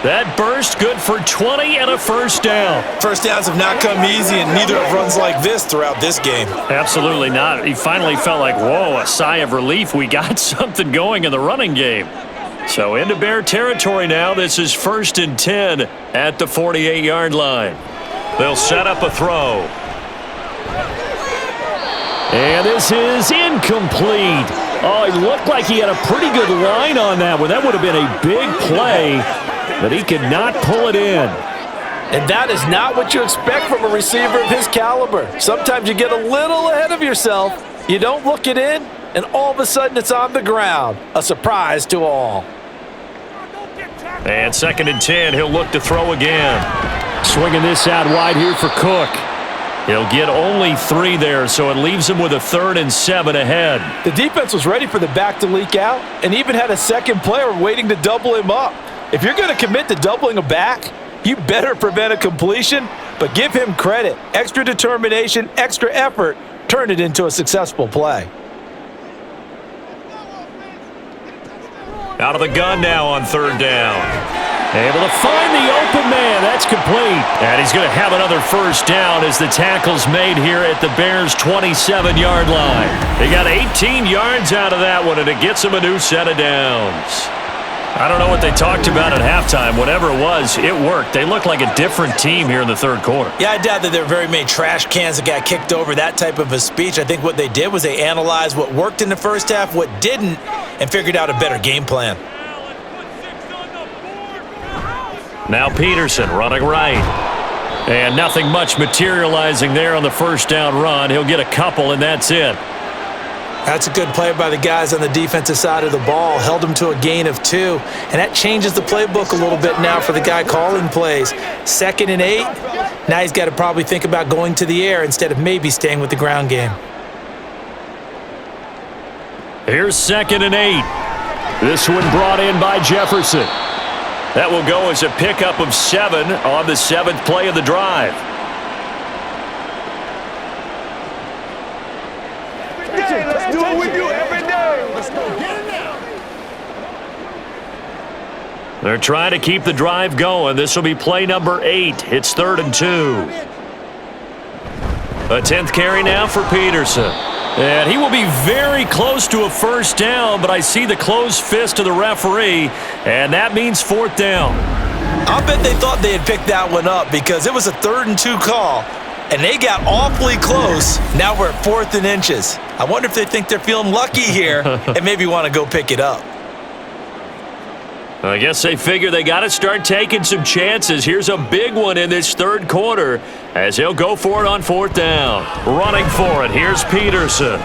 That burst good for 20 and a first down. First downs have not come easy, and neither have runs like this throughout this game. Absolutely not. He finally felt like, whoa, a sigh of relief. We got something going in the running game. So into Bear territory now. This is 1st and 10 at the 48-yard line. They'll set up a throw. And this is incomplete. Oh, it looked like he had a pretty good line on that one. That would have been a big play, but he could not pull it in. And that is not what you expect from a receiver of his caliber. Sometimes you get a little ahead of yourself. You don't look it in, and all of a sudden it's on the ground. A surprise to all. And 2nd and 10, he'll look to throw again. Swinging this out wide here for Cook. He'll get only 3 there, so it leaves him with a 3rd and 7 ahead. The defense was ready for the back to leak out and even had a second player waiting to double him up. If you're going to commit to doubling a back, you better prevent a completion, but give him credit. Extra determination, extra effort, turn it into a successful play. Out of the gun now on 3rd down. Able to find the open man. That's complete. And he's going to have another first down as the tackle's made here at the Bears' 27-yard line. They got 18 yards out of that one, and it gets them a new set of downs. I don't know what they talked about at halftime. Whatever it was, it worked. They look like a different team here in the 3rd quarter. Yeah, I doubt that there were very many trash cans that got kicked over, that type of a speech. I think what they did was they analyzed what worked in the first half, what didn't, and figured out a better game plan. Now Peterson running right. And nothing much materializing there on the first down run. He'll get a couple, and that's it. That's a good play by the guys on the defensive side of the ball. Held them to a gain of 2. And that changes the playbook a little bit now for the guy calling plays. 2nd and 8. Now he's got to probably think about going to the air instead of maybe staying with the ground game. Here's 2nd and 8. This one brought in by Jefferson. That will go as a pickup of 7 on the 7th play of the drive. Let's do it with you every day. Let's go get it now. They're trying to keep the drive going. This will be play number 8. It's 3rd and 2. A 10th carry now for Peterson. And he will be very close to a first down, but I see the closed fist of the referee, and that means 4th down. I'll bet they thought they had picked that one up because it was a 3rd and 2 call, and they got awfully close. Now we're at 4th and inches. I wonder if they think they're feeling lucky here and maybe want to go pick it up. I guess they figure they got to start taking some chances. Here's a big one in this 3rd quarter as he'll go for it on 4th down. Running for it, here's Peterson.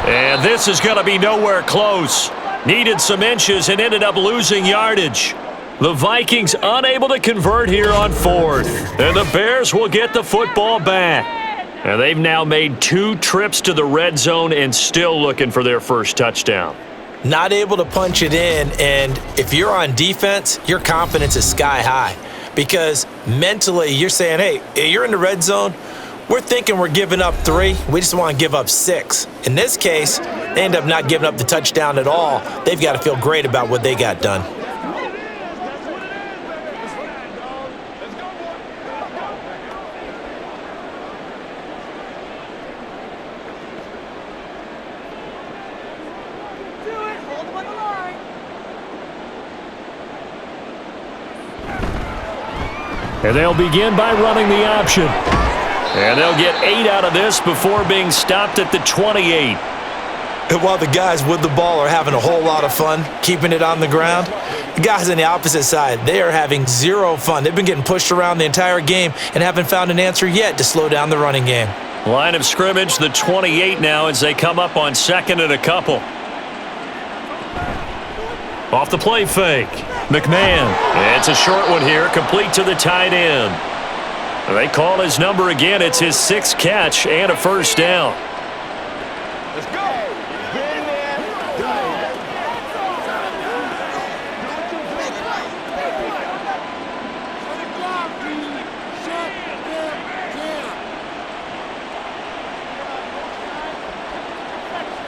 And this is going to be nowhere close. Needed some inches and ended up losing yardage. The Vikings unable to convert here on 4th. And the Bears will get the football back. And they've now made 2 trips to the red zone and still looking for their first touchdown. Not able to punch it in, and if you're on defense, your confidence is sky high because mentally you're saying, hey, you're in the red zone. We're thinking we're giving up 3. We just want to give up 6. In this case, they end up not giving up the touchdown at all. They've got to feel great about what they got done. And they'll begin by running the option. And they'll get 8 out of this before being stopped at the 28. And while the guys with the ball are having a whole lot of fun keeping it on the ground, the guys on the opposite side, they are having zero fun. They've been getting pushed around the entire game and haven't found an answer yet to slow down the running game. Line of scrimmage, the 28 now as they come up on 2nd and a couple. Off the play fake. McMahon. It's a short one here, complete to the tight end. They call his number again. It's his 6th catch and a first down. Let's go.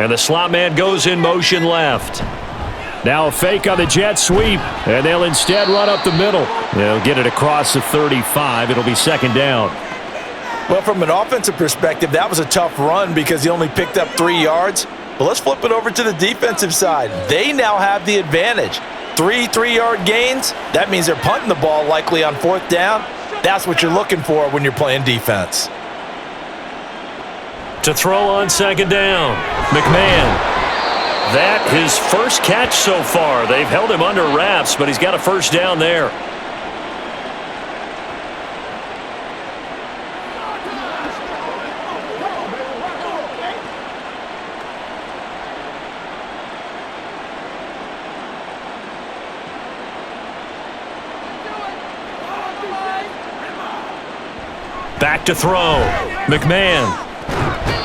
And the slot man goes in motion left. Now a fake on the jet sweep, and they'll instead run up the middle. They'll get it across the 35. It'll be 2nd down. Well, from an offensive perspective, that was a tough run because he only picked up 3 yards. But let's flip it over to the defensive side. They now have the advantage. 3 3-yard gains. That means they're punting the ball likely on 4th down. That's what you're looking for when you're playing defense. To throw on 2nd down, McMahon. That his first catch so far. They've held him under wraps, but he's got a first down there. Back to throw. McMahon.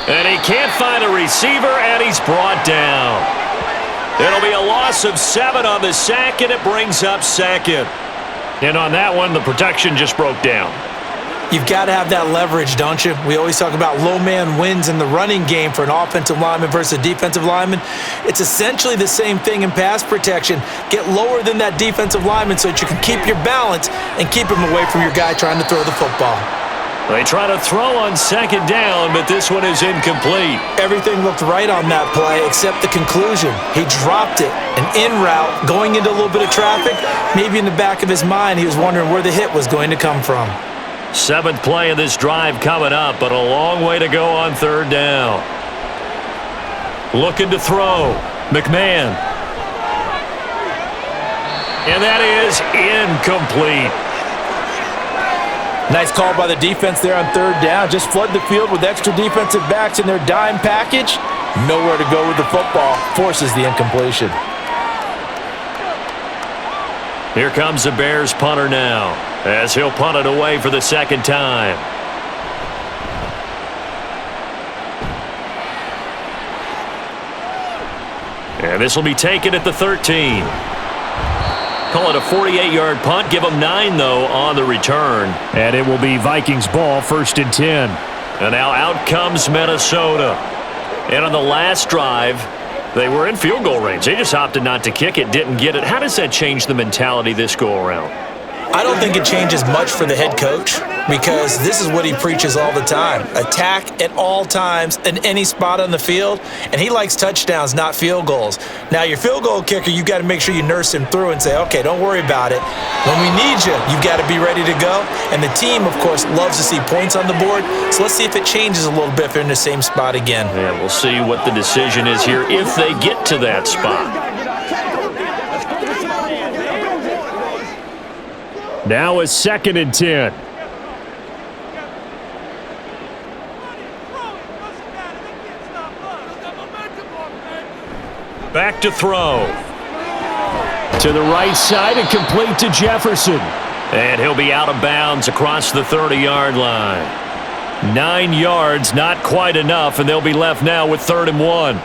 And he can't find a receiver, and he's brought down. It'll be a loss of 7 on the sack, and it brings up 2nd. And on that one, the protection just broke down. You've got to have that leverage, don't you? We always talk about low man wins in the running game for an offensive lineman versus a defensive lineman. It's essentially the same thing in pass protection. Get lower than that defensive lineman so that you can keep your balance and keep him away from your guy trying to throw the football. They try to throw on 2nd down, but this one is incomplete. Everything looked right on that play except the conclusion. He dropped it, an in route, going into a little bit of traffic. Maybe in the back of his mind, he was wondering where the hit was going to come from. 7th play of this drive coming up, but a long way to go on 3rd down. Looking to throw. McMahon. And that is incomplete. Nice call by the defense there on 3rd down. Just flood the field with extra defensive backs in their dime package. Nowhere to go with the football. Forces the incompletion. Here comes the Bears punter now, as he'll punt it away for the 2nd time. And this will be taken at the 13. Call it a 48-yard punt. Give them 9, though, on the return. And it will be Vikings ball, 1st and 10. And now out comes Minnesota. And on the last drive, they were in field goal range. They just opted not to kick it, didn't get it. How does that change the mentality this go-around? I don't think it changes much for the head coach because this is what he preaches all the time. Attack at all times in any spot on the field, and he likes touchdowns, not field goals. Now, your field goal kicker, you got to make sure you nurse him through and say, okay, don't worry about it. When we need you, you've got to be ready to go. And the team, of course, loves to see points on the board, so let's see if it changes a little bit if they're in the same spot again. Yeah, we'll see what the decision is here if they get to that spot. Now a 2nd and 10. Back to throw. To the right side and complete to Jefferson. And he'll be out of bounds across the 30-yard line. 9 yards, not quite enough, and they'll be left now with 3rd and 1.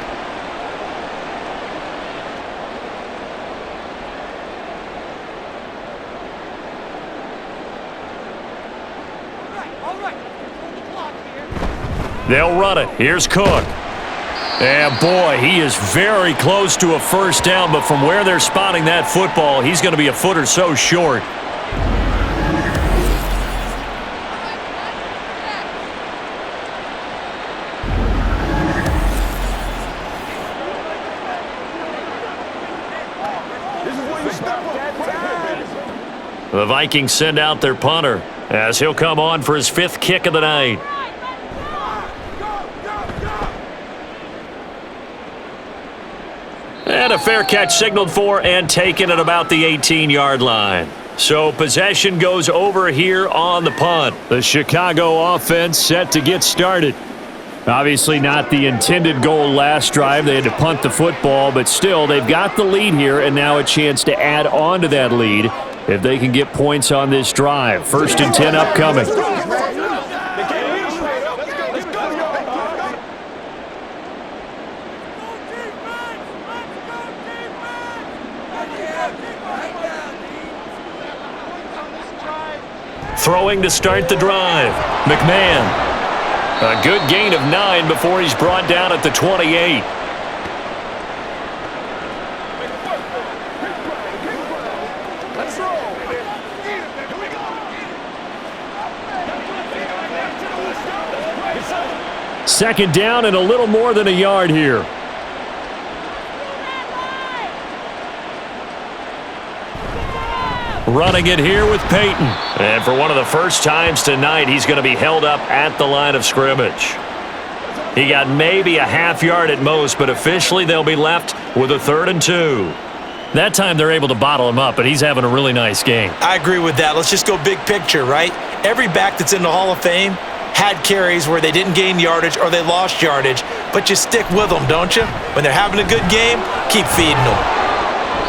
They'll run it. Here's Cook. And boy, he is very close to a first down, but from where they're spotting that football, he's going to be a foot or so short. The Vikings send out their punter. as he'll come on for his 5th kick of the night. And a fair catch signaled for and taken at about the 18-yard line. So possession goes over here on the punt. The Chicago offense set to get started. Obviously not the intended goal last drive. They had to punt the football, but still they've got the lead here and now a chance to add on to that lead if they can get points on this drive. 1st and 10 upcoming. Throwing to start the drive. McMahon. A good gain of 9 before he's brought down at the 28. Second down and a little more than a yard here. Running it here with Peyton. And for one of the first times tonight, he's going to be held up at the line of scrimmage. He got maybe a half yard at most, but officially they'll be left with a 3rd and 2. That time they're able to bottle him up, but he's having a really nice game. I agree with that. Let's just go big picture, right? Every back that's in the Hall of Fame had carries where they didn't gain yardage or they lost yardage, but you stick with them, don't you? When they're having a good game, keep feeding them.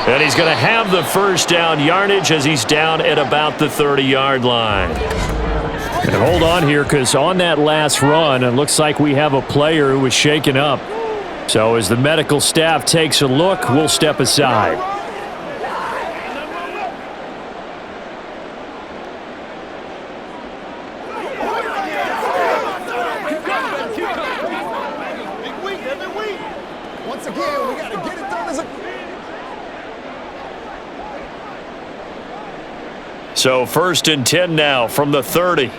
And he's going to have the first down yardage as he's down at about the 30-yard line. And hold on here, because on that last run, it looks like we have a player who was shaken up. So as the medical staff takes a look, we'll step aside. Once again, we got to get it done. So 1st and 10 now from the 30.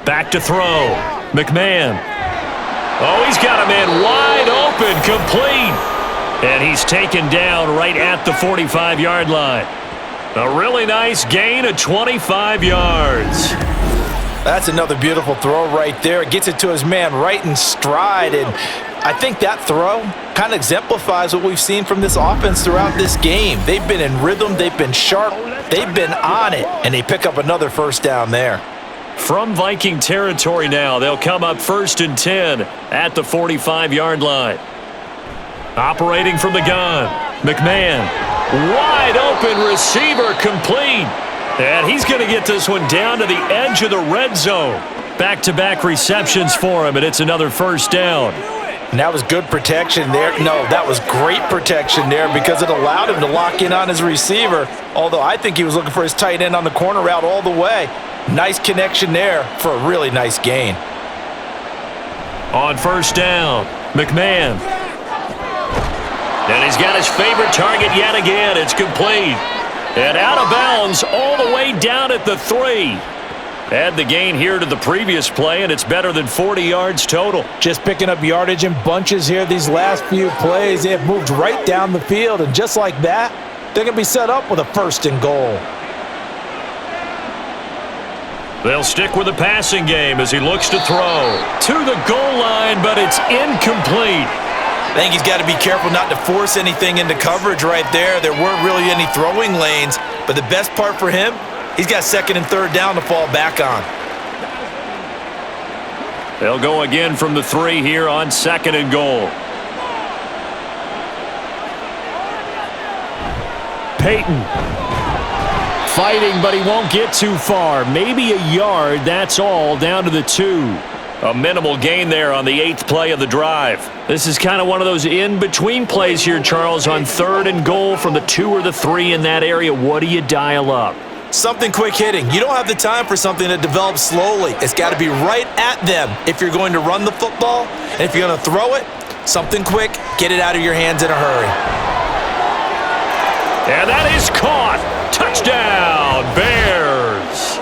Back to throw. McMahon. Oh, he's got him in wide open, complete. And he's taken down right at the 45-yard line. A really nice gain of 25 yards. That's another beautiful throw right there. It gets it to his man right in stride. And I think that throw kind of exemplifies what we've seen from this offense throughout this game. They've been in rhythm. They've been sharp. They've been on it. And they pick up another first down there. From Viking territory now, they'll come up 1st and 10 at the 45-yard line. Operating from the gun, McMahon. Wide open receiver, complete. And he's going to get this one down to the edge of the red zone. Back-to-back receptions for him, and it's another first down. And that was good protection there. No, that was great protection there because it allowed him to lock in on his receiver, although I think he was looking for his tight end on the corner route all the way. Nice connection there for a really nice gain. On first down, McMahon. And he's got his favorite target yet again. It's complete. And out of bounds all the way down at the 3. Add the gain here to the previous play, and it's better than 40 yards total. Just picking up yardage in bunches here these last few plays. They have moved right down the field, and just like that, they're going to be set up with a 1st and goal. They'll stick with the passing game as he looks to throw. To the goal line, but it's incomplete. I think he's got to be careful not to force anything into coverage right there. There weren't really any throwing lanes, but the best part for him, he's got 2nd and 3rd down to fall back on. They'll go again from the 3 here on 2nd and goal. Peyton. Fighting, but he won't get too far. Maybe a yard, that's all, down to the 2. A minimal gain there on the 8th play of the drive. This is kind of one of those in-between plays here, Charles, on 3rd and goal from the 2 or the 3 in that area. What do you dial up? Something quick hitting. You don't have the time for something that develops slowly. It's got to be right at them if you're going to run the football. And if you're going to throw it, something quick, get it out of your hands in a hurry. And that is caught. Touchdown, Bears.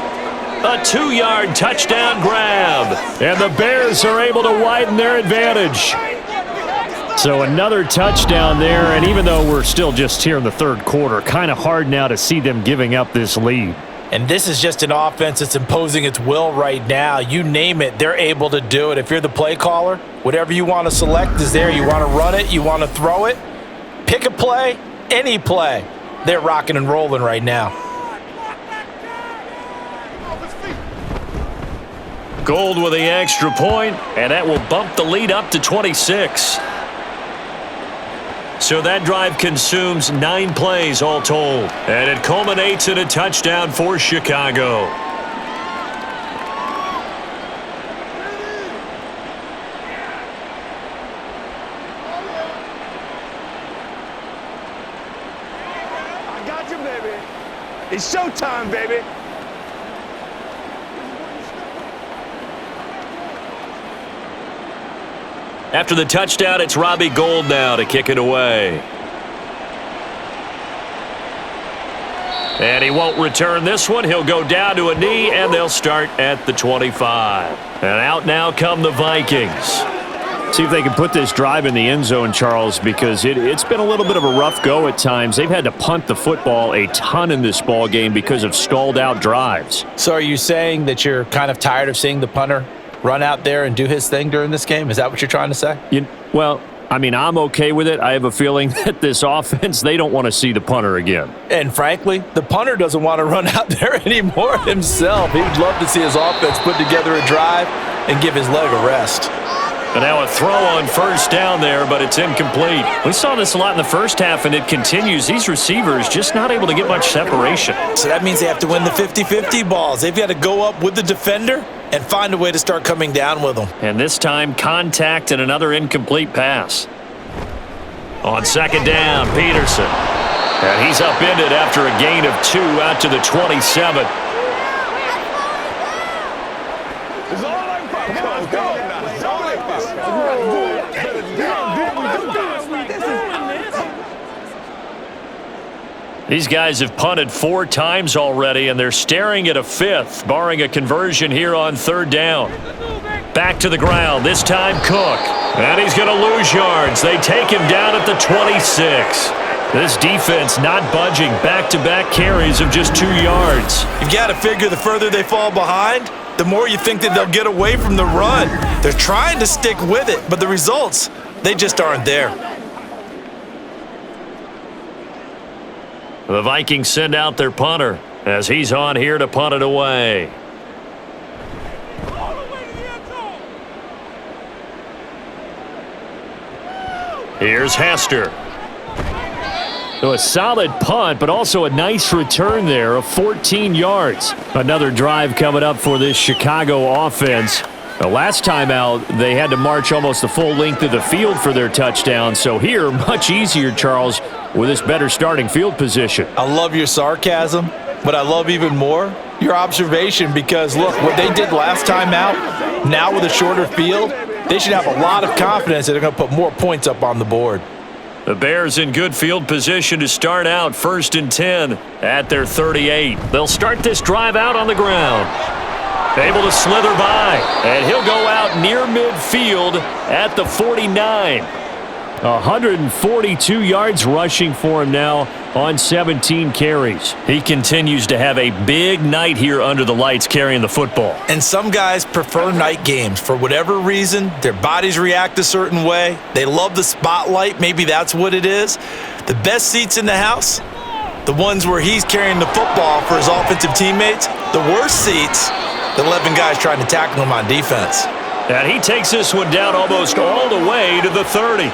A 2-yard touchdown grab. And the Bears are able to widen their advantage. So another touchdown there, and even though we're still just here in the third quarter, kind of hard now to see them giving up this lead. And this is just an offense that's imposing its will right now. You name it, they're able to do it. If you're the play caller, whatever you want to select is there. You want to run it, you want to throw it, pick a play, any play. They're rocking and rolling right now. Gold with the extra point, and that will bump the lead up to 26. So that drive consumes 9 plays all told, and it culminates in a touchdown for Chicago. I got you, baby. It's showtime, baby. After the touchdown, it's Robbie Gould now to kick it away. And he won't return this one. He'll go down to a knee, and they'll start at the 25. And out now come the Vikings. See if they can put this drive in the end zone, Charles, because it's been a little bit of a rough go at times. They've had to punt the football a ton in this ball game because of stalled out drives. So are you saying that you're kind of tired of seeing the punter run out there and do his thing during this game? Is that what you're trying to say? Well, I mean, I'm okay with it. I have a feeling that this offense, they don't want to see the punter again. And frankly, the punter doesn't want to run out there anymore himself. He would love to see his offense put together a drive and give his leg a rest. And now a throw on first down there, but it's incomplete. We saw this a lot in the first half, and it continues. These receivers just not able to get much separation. So that means they have to win the 50-50 balls. They've got to go up with the defender and find a way to start coming down with them. And this time, contact and another incomplete pass. On second down, Peterson. And he's upended after a gain of 2 out to the 27. These guys have punted 4 times already, and they're staring at a 5th, barring a conversion here on third down. Back to the ground, this time Cook. And he's going to lose yards. They take him down at the 26. This defense not budging. Back-to-back carries of just 2 yards. You've got to figure the further they fall behind, the more you think that they'll get away from the run. They're trying to stick with it, but the results, they just aren't there. The Vikings send out their punter as he's on here to punt it away. Here's Hester. So a solid punt, but also a nice return there of 14 yards. Another drive coming up for this Chicago offense. The last time out, they had to march almost the full length of the field for their touchdown. So here, much easier, Charles, with this better starting field position. I love your sarcasm, but I love even more your observation because, look, what they did last time out, now with a shorter field, they should have a lot of confidence that they're going to put more points up on the board. The Bears in good field position to start out 1st and 10 at their 38. They'll start this drive out on the ground. Able to slither by, and he'll go out near midfield at the 49. 142 yards rushing for him now on 17 carries. He continues to have a big night here under the lights carrying the football. And some guys prefer night games. For whatever reason, their bodies react a certain way. They love the spotlight. Maybe that's what it is. The best seats in the house, the ones where he's carrying the football for his offensive teammates. The worst seats, the 11 guys trying to tackle him on defense. And he takes this one down almost all the way to the 30.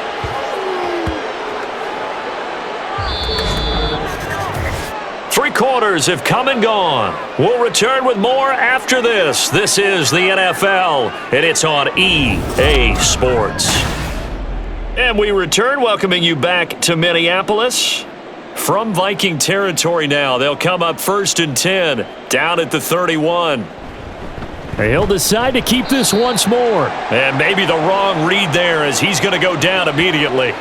Three quarters have come and gone. We'll return with more after this. This is the NFL, and it's on EA Sports. And we return, welcoming you back to Minneapolis. From Viking territory now, they'll come up 1st and 10, down at the 31. He'll decide to keep this once more. And maybe the wrong read there as he's going to go down immediately.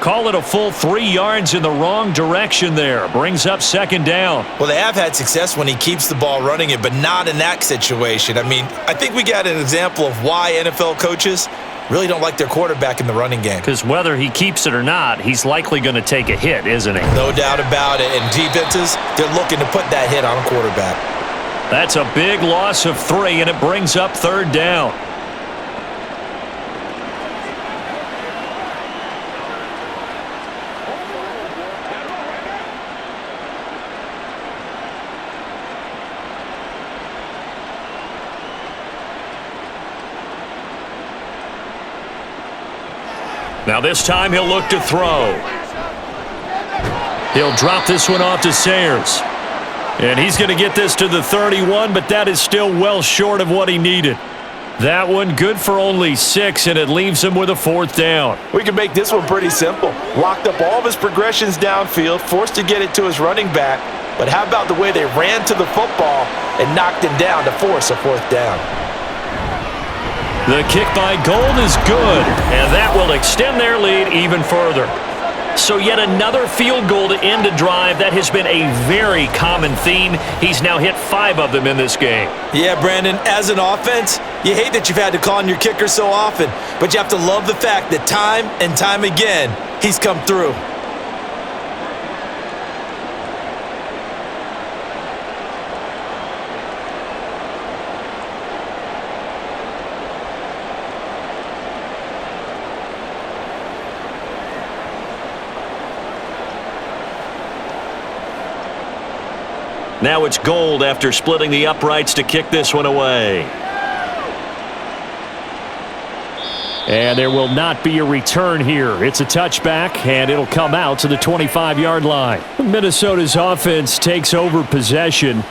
Call it a full 3 yards in the wrong direction there. Brings up 2nd down. Well, they have had success when he keeps the ball running it, but not in that situation. I mean, I think we got an example of why NFL coaches really don't like their quarterback in the running game. Because whether he keeps it or not, he's likely going to take a hit, isn't he? No doubt about it. And defenses, they're looking to put that hit on a quarterback. That's a big loss of 3, and it brings up 3rd down. Now this time he'll look to throw. He'll drop this one off to Sayers. And he's going to get this to the 31, but that is still well short of what he needed. That one good for only 6, and it leaves him with a 4th down. We can make this one pretty simple. Locked up all of his progressions downfield, forced to get it to his running back. But how about the way they ran to the football and knocked him down to force a 4th down? The kick by Gold is good, and that will extend their lead even further. So yet another field goal to end a drive. That has been a very common theme. He's now hit 5 of them in this game. Yeah, Brandon, as an offense, you hate that you've had to call on your kicker so often, but you have to love the fact that time and time again, he's come through. Now it's Gold after splitting the uprights to kick this one away. And there will not be a return here. It's a touchback, and it'll come out to the 25-yard line. Minnesota's offense takes over possession.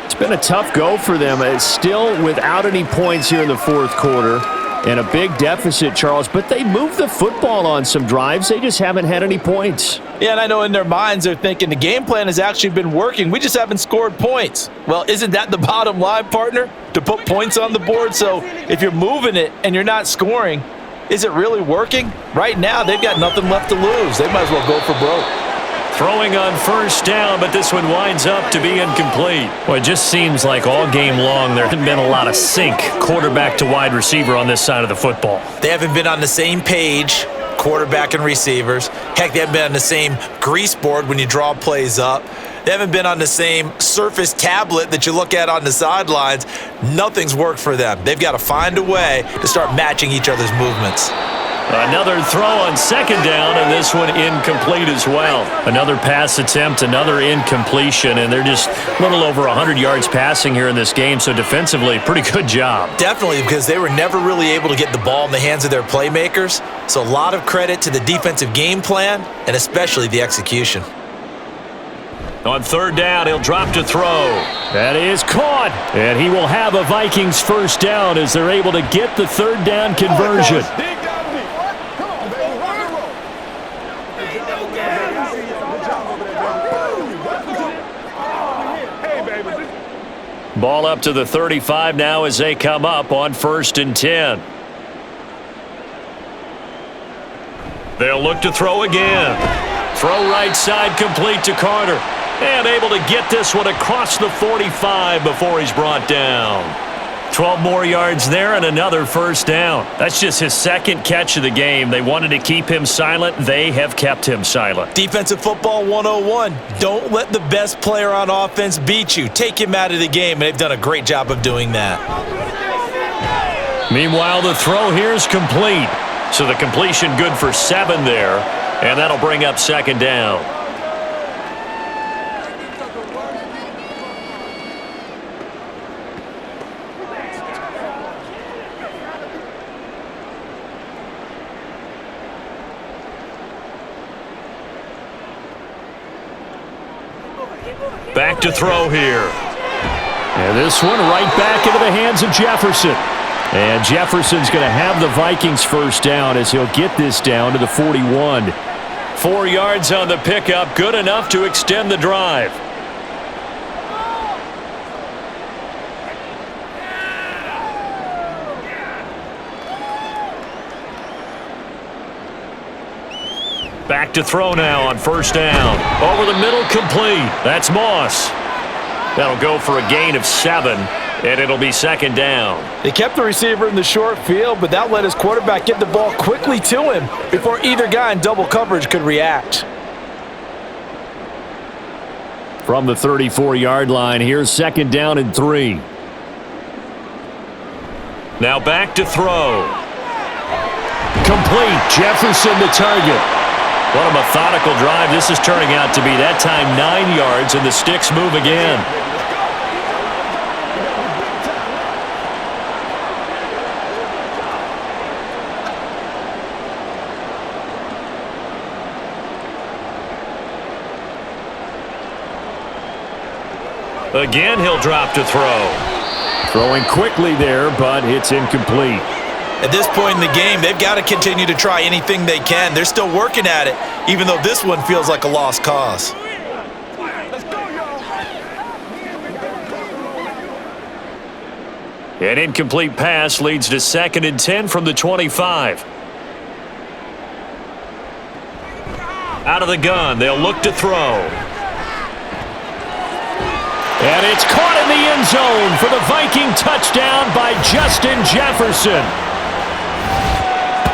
It's been a tough go for them. It's still without any points here in the 4th quarter. And a big deficit, Charles, but they moved the football on some drives. They just haven't had any points. Yeah, and I know in their minds they're thinking the game plan has actually been working. We just haven't scored points. Well, isn't that the bottom line, partner? To put points on the board? So if you're moving it and you're not scoring, is it really working? Right now, they've got nothing left to lose. They might as well go for broke. Throwing on 1st down, but this one winds up to be incomplete. Well, it just seems like all game long there hasn't been a lot of sync quarterback to wide receiver on this side of the football. They haven't been on the same page, quarterback and receivers. Heck, they haven't been on the same grease board when you draw plays up. They haven't been on the same Surface tablet that you look at on the sidelines. Nothing's worked for them. They've got to find a way to start matching each other's movements. Another throw on 2nd down, and this one incomplete as well. Another pass attempt, another incompletion, and they're just a little over 100 yards passing here in this game, so defensively, pretty good job. Definitely, because they were never really able to get the ball in the hands of their playmakers, so a lot of credit to the defensive game plan, and especially the execution. On 3rd down, he'll drop to throw. That is caught, and he will have a Vikings 1st down as they're able to get the 3rd down conversion. Ball up to the 35 now as they come up on 1st and 10. They'll look to throw again. Throw right side complete to Carter. And able to get this one across the 45 before he's brought down. 12 more yards there and another 1st down. That's just his 2nd catch of the game. They wanted to keep him silent. They have kept him silent. Defensive football 101. Don't let the best player on offense beat you. Take him out of the game, and they've done a great job of doing that. Meanwhile, the throw here is complete. So the completion good for 7 there, and that'll bring up 2nd down. Back to throw here. And this one right back into the hands of Jefferson. And Jefferson's going to have the Vikings 1st down as he'll get this down to the 41. 4 yards on the pickup, good enough to extend the drive. Back to throw now on 1st down. Over the middle, complete. That's Moss. That'll go for a gain of 7. And it'll be second down. They kept the receiver in the short field, but that let his quarterback get the ball quickly to him before either guy in double coverage could react. From the 34-yard line, here's second down and 3. Now back to throw. Complete. Jefferson the target. What a methodical drive this is turning out to be. That time 9 yards, and the sticks move again. Again, he'll drop to throw. Throwing quickly there, but it's incomplete. At this point in the game, they've got to continue to try anything they can. They're still working at it, even though this one feels like a lost cause. An incomplete pass leads to second and 10 from the 25. Out of the gun, they'll look to throw. And it's caught in the end zone for the Viking touchdown by Justin Jefferson.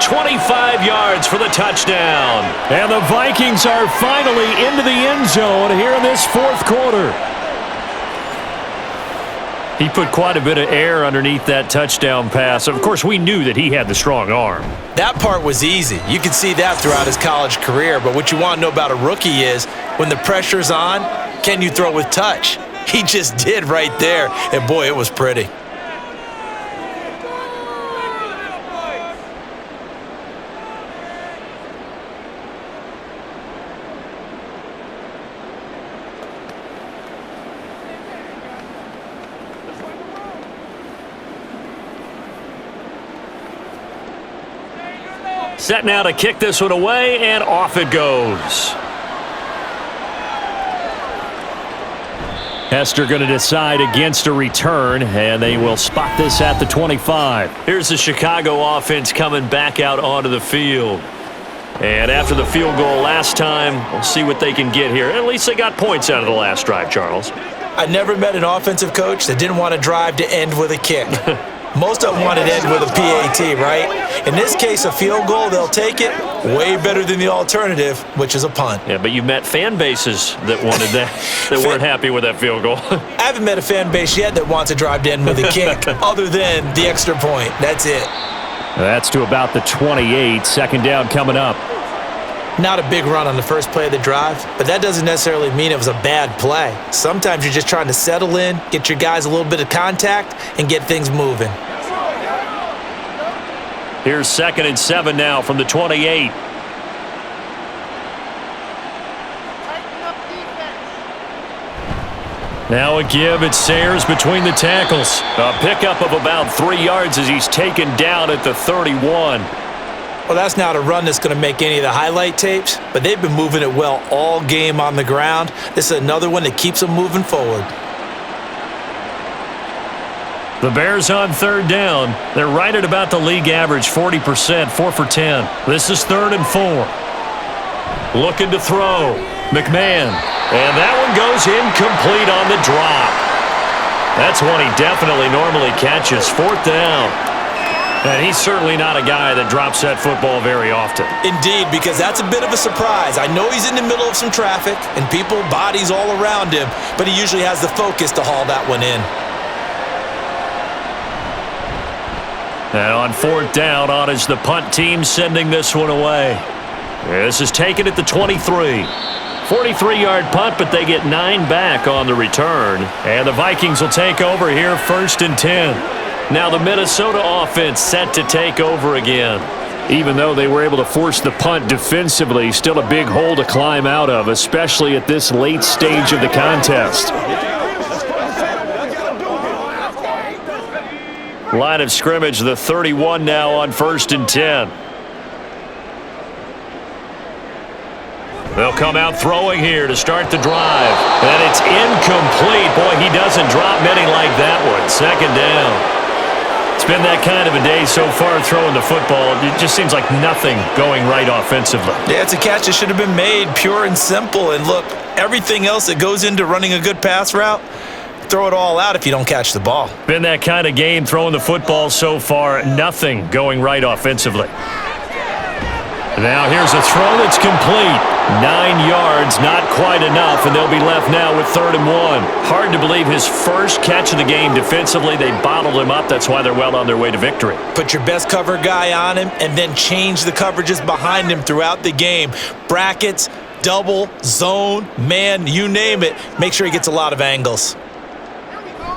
25 yards for the touchdown. And the Vikings are finally into the end zone here in this fourth quarter. He put quite a bit of air underneath that touchdown pass. Of course, we knew that he had the strong arm. That part was easy. You could see that throughout his college career. But what you want to know about a rookie is when the pressure's on, can you throw with touch? He just did right there, and boy, it was pretty. Set now to kick this one away, and off it goes. Hester going to decide against a return, and they will spot this at the 25. Here's the Chicago offense coming back out onto the field. And after the field goal last time, we'll see what they can get here. At least they got points out of the last drive, Charles. I never met an offensive coach that didn't want to drive to end with a kick. Most of them wanted to end with a PAT, right? In this case, a field goal, they'll take it. Way better than the alternative, which is a punt. Yeah, but you met fan bases that wanted that, that weren't happy with that field goal. I haven't met a fan base yet that wants to drive to end with a kick, other than the extra point. That's it. That's to about the 28. Second down coming up. Not a big run on the first play of the drive, but that doesn't necessarily mean it was a bad play. Sometimes you're just trying to settle in, get your guys a little bit of contact, and get things moving. Here's second and 7 now from the 28. Now a give. It's Sayers between the tackles. A pickup of about 3 yards as he's taken down at the 31. Well, that's not a run that's going to make any of the highlight tapes, but they've been moving it well all game on the ground. This is another one that keeps them moving forward. The Bears on third down. They're right at about the league average, 40%, 4 for 10. This is 3rd and 4. Looking to throw. McMahon. And that one goes incomplete on the drop. That's one he definitely normally catches. 4th down. And he's certainly not a guy that drops that football very often. Indeed, because that's a bit of a surprise. I know he's in the middle of some traffic and people, bodies all around him, but he usually has the focus to haul that one in. And on 4th down, on is the punt team sending this one away. This is taken at the 23. 43-yard punt, but they get 9 back on the return. And the Vikings will take over here 1st and 10. Now the Minnesota offense set to take over again. Even though they were able to force the punt defensively, still a big hole to climb out of, especially at this late stage of the contest. Line of scrimmage, the 31 now on 1st and 10. They'll come out throwing here to start the drive. And it's incomplete. Boy, he doesn't drop many like that one. 2nd down. It's been that kind of a day so far throwing the football. It just seems like nothing going right offensively. Yeah, it's a catch that should have been made, pure and simple. And look, everything else that goes into running a good pass route, throw it all out if you don't catch the ball. Been that kind of game throwing the football so far. Nothing going right offensively. Now here's a throw that's complete. 9 yards, not quite enough, and they'll be left now with 3rd and 1. Hard to believe his first catch of the game defensively. They bottled him up. That's why they're well on their way to victory. Put your best cover guy on him and then change the coverages behind him throughout the game. Brackets, double, zone, man, you name it. Make sure he gets a lot of angles.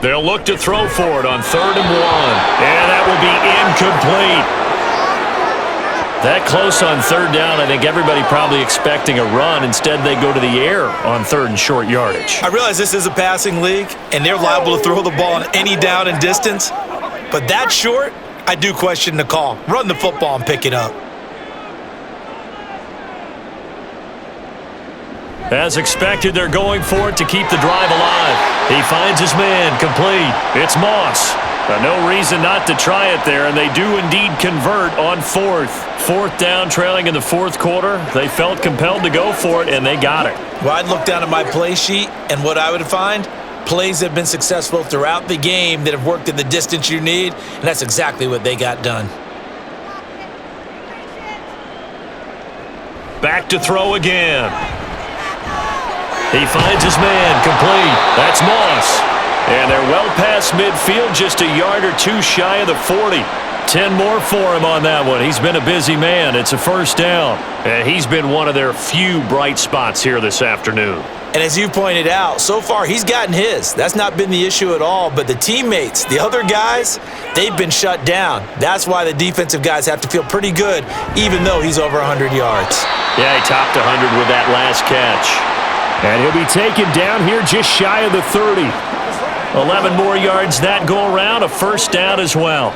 They'll look to throw for it on 3rd and 1. And that will be incomplete. That close on 3rd down, I think everybody probably expecting a run. Instead, they go to the air on 3rd and short yardage. I realize this is a passing league, and they're liable to throw the ball on any down and distance. But that short, I do question the call. Run the football and pick it up. As expected, they're going for it to keep the drive alive. He finds his man, complete. It's Moss. No reason not to try it there, and they do indeed convert on 4th. 4th down, trailing in the 4th quarter. They felt compelled to go for it, and they got it. Well, I'd look down at my play sheet, and what I would find, plays that have been successful throughout the game that have worked in the distance you need, and that's exactly what they got done. Back to throw again. He finds his man, complete. That's Moss. And they're well past midfield, just a yard or two shy of the 40. 10 more for him on that one. He's been a busy man. It's a 1st down. And he's been one of their few bright spots here this afternoon. And as you pointed out, so far he's gotten his. That's not been the issue at all. But the teammates, the other guys, they've been shut down. That's why the defensive guys have to feel pretty good, even though he's over 100 yards. Yeah, he topped 100 with that last catch. And he'll be taken down here just shy of the 30. 11 more yards that go around, a 1st down as well.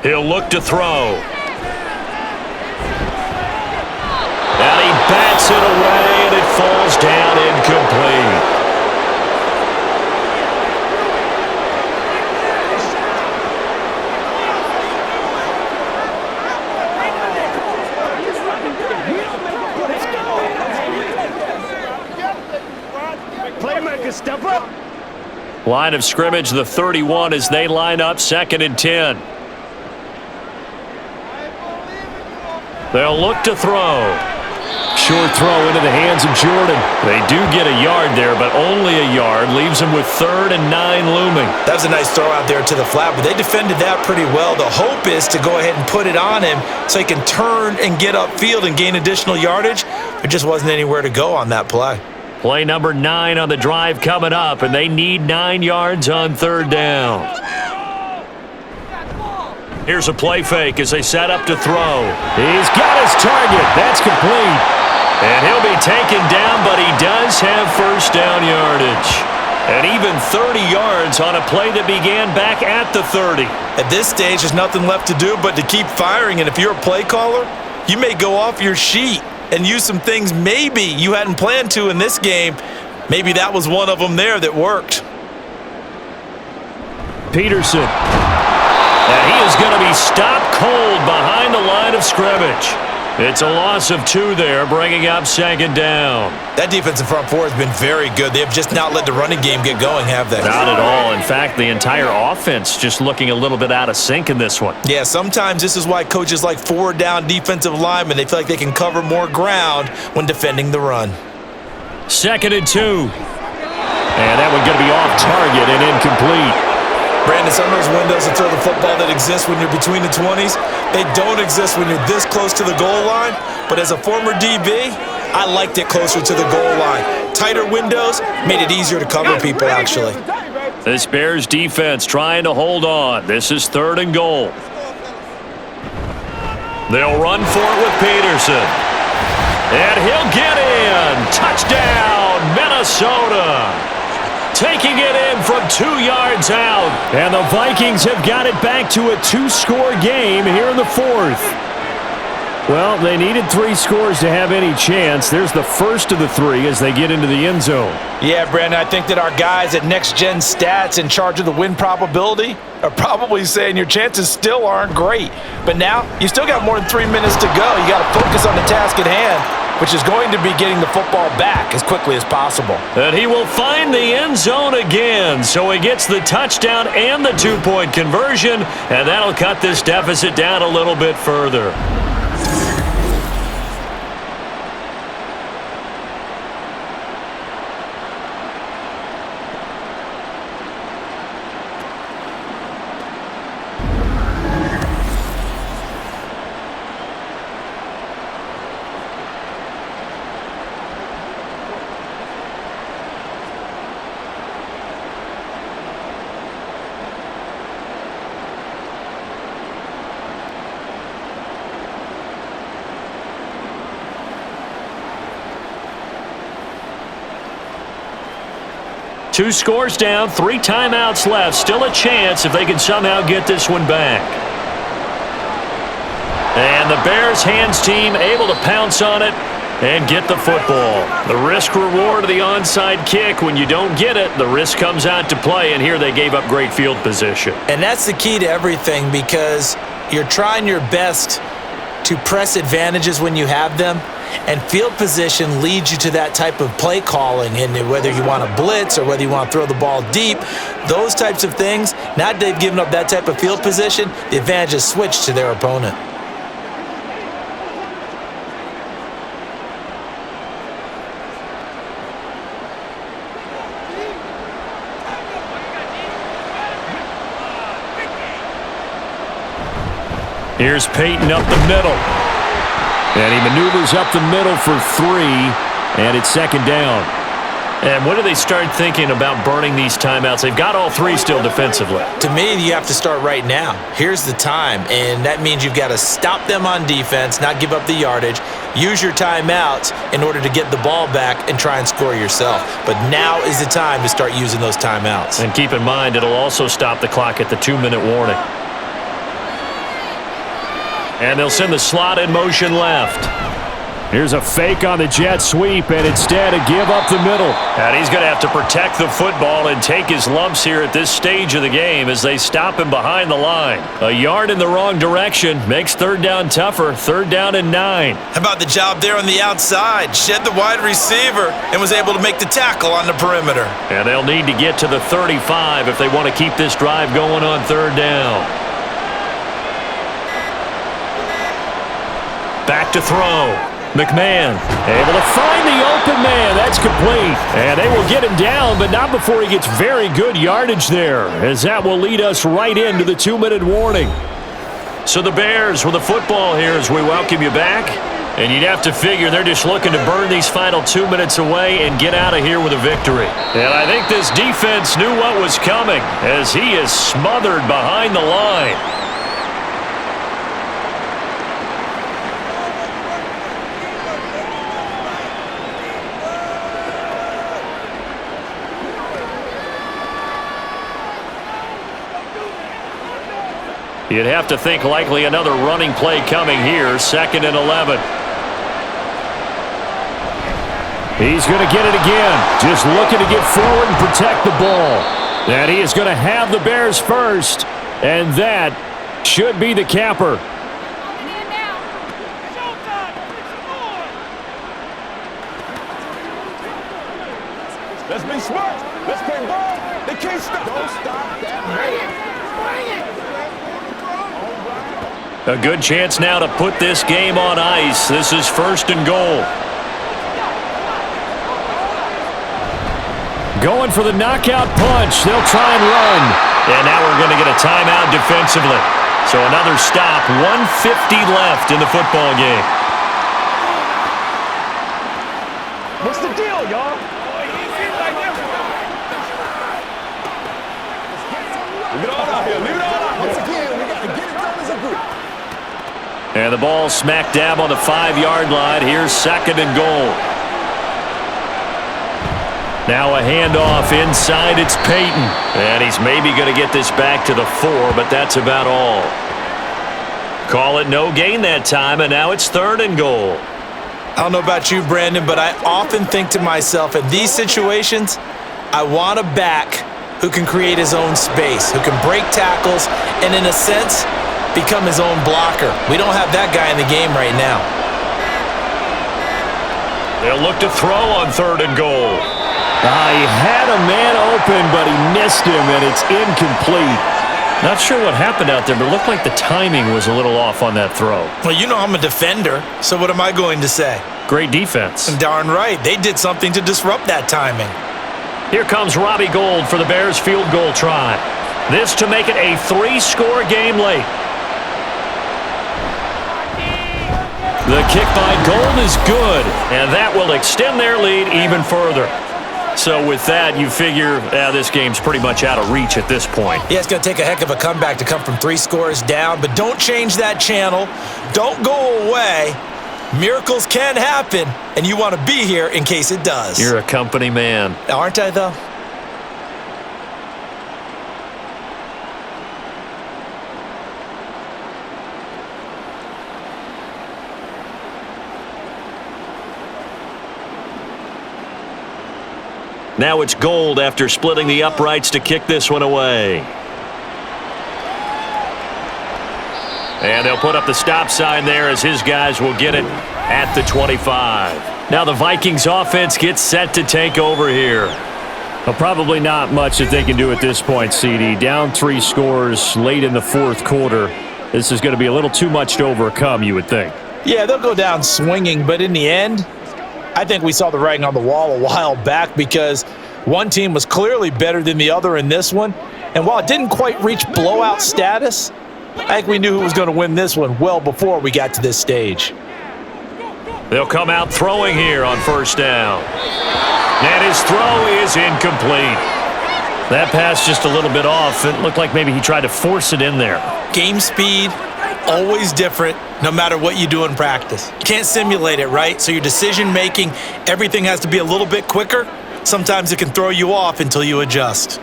He'll look to throw. And he bats it away, and it falls down incomplete. Step up. Line of scrimmage, the 31 as they line up, 2nd and 10. They'll look to throw. Short throw into the hands of Jordan. They do get a yard there, but only a yard. Leaves them with 3rd and 9 looming. That was a nice throw out there to the flat, but they defended that pretty well. The hope is to go ahead and put it on him so he can turn and get upfield and gain additional yardage. There just wasn't anywhere to go on that play. Play number 9 on the drive coming up, and they need 9 yards on 3rd down. Here's a play fake as they set up to throw. He's got his target. That's complete. And he'll be taken down, but he does have 1st down yardage. And even 30 yards on a play that began back at the 30. At this stage, there's nothing left to do but to keep firing, and if you're a play caller, you may go off your sheet and use some things maybe you hadn't planned to in this game. Maybe that was one of them there that worked. Peterson. And he is going to be stopped cold behind the line of scrimmage. It's a loss of 2 there, bringing up 2nd down. That defensive front 4 has been very good. They have just not let the running game get going, have they? Not at all. In fact, the entire offense just looking a little bit out of sync in this one. Yeah, sometimes this is why coaches like 4-down defensive linemen, they feel like they can cover more ground when defending the run. 2nd and 2. And that one going to be off target and incomplete. Brandon, some of those windows to throw the football that exist when you're between the 20s, they don't exist when you're this close to the goal line. But as a former DB, I liked it closer to the goal line. Tighter windows made it easier to cover people, actually. This Bears defense trying to hold on. This is 3rd and goal. They'll run for it with Peterson. And he'll get in. Touchdown, Minnesota. Taking it in from 2 yards out. And the Vikings have got it back to a 2-score game here in the 4th. Well, they needed 3 scores to have any chance. There's the first of the 3 as they get into the end zone. Yeah, Brandon, I think that our guys at Next Gen Stats in charge of the win probability are probably saying your chances still aren't great. But now, you still got more than 3 minutes to go. You got to focus on the task at hand, which is going to be getting the football back as quickly as possible. And he will find the end zone again. So he gets the touchdown and the 2-point conversion, and that'll cut this deficit down a little bit further. Two scores down, 3 timeouts left. Still a chance if they can somehow get this one back. And the Bears hands team able to pounce on it and get the football. The risk reward of the onside kick. When you don't get it, the risk comes out to play, and here they gave up great field position. And that's the key to everything, because you're trying your best to press advantages when you have them, and field position leads you to that type of play calling. And whether you want to blitz or whether you want to throw the ball deep, those types of things, now that they've given up that type of field position, the advantage is switched to their opponent. Here's Peyton up the middle. And he maneuvers up the middle for 3, and it's second down. And when do they start thinking about burning these timeouts? They've got all 3 still defensively. To me, you have to start right now. Here's the time, and that means you've got to stop them on defense, not give up the yardage, use your timeouts in order to get the ball back and try and score yourself. But now is the time to start using those timeouts. And keep in mind, it'll also stop the clock at the 2-minute warning. And they'll send the slot in motion left. Here's a fake on the jet sweep, and instead a give up the middle. And he's going to have to protect the football and take his lumps here at this stage of the game as they stop him behind the line. A yard in the wrong direction makes third down tougher. Third down and 9. How about the job there on the outside? Shed the wide receiver and was able to make the tackle on the perimeter. And they'll need to get to the 35 if they want to keep this drive going on third down. Back to throw. McMahon able to find the open man. That's complete. And they will get him down, but not before he gets very good yardage there, as that will lead us right into the 2-minute warning. So the Bears with the football here as we welcome you back. And you'd have to figure they're just looking to burn these final 2 minutes away and get out of here with a victory. And I think this defense knew what was coming as he is smothered behind the line. You'd have to think likely another running play coming here. 2nd and 11. He's going to get it again. Just looking to get forward and protect the ball. And he is going to have the Bears first. And that should be the capper. Let's be smart. Let's play ball. They can't stop. Don't stop that. Bring it. A good chance now to put this game on ice. This is 1st and goal. Going for the knockout punch. They'll try and run. And now we're going to get a timeout defensively. So another stop. 1:50 left in the football game. What's the deal, y'all? Leave it all out here. Leave it all out. Once again, we got to get it done as a group. And the ball smack dab on the 5-yard line. Here's 2nd and goal. Now a handoff inside. It's Peyton. And he's maybe going to get this back to the 4, but that's about all. Call it no gain that time, and now it's 3rd and goal. I don't know about you, Brandon, but I often think to myself, in these situations, I want a back who can create his own space, who can break tackles, and in a sense, become his own blocker. We don't have that guy in the game right now. They'll look to throw on 3rd and goal. He had a man open, but he missed him, and it's incomplete. Not sure what happened out there, but it looked like the timing was a little off on that throw. Well, you know I'm a defender, so what am I going to say? Great defense. Darn right. They did something to disrupt that timing. Here comes Robbie Gould for the Bears field goal try. This to make it a 3-score game late. The kick by Gould is good, and that will extend their lead even further. So with that, you figure this game's pretty much out of reach at this point. Yeah, it's going to take a heck of a comeback to come from 3 scores down, but don't change that channel. Don't go away. Miracles can happen, and you want to be here in case it does. You're a company man. Aren't I, though? Now it's Gould after splitting the uprights to kick this one away. And they'll put up the stop sign there as his guys will get it at the 25. Now the Vikings offense gets set to take over here. Well, probably not much that they can do at this point, CD. Down 3 scores late in the 4th quarter. This is going to be a little too much to overcome, you would think. Yeah, they'll go down swinging, but in the end, I think we saw the writing on the wall a while back because one team was clearly better than the other in this one. And while it didn't quite reach blowout status, I think we knew who was going to win this one well before we got to this stage. They'll come out throwing here on 1st down. And his throw is incomplete. That pass just a little bit off. It looked like maybe he tried to force it in there. Game speed, always different, no matter what you do in practice. You can't simulate it, right? So your decision-making, everything has to be a little bit quicker. Sometimes it can throw you off until you adjust.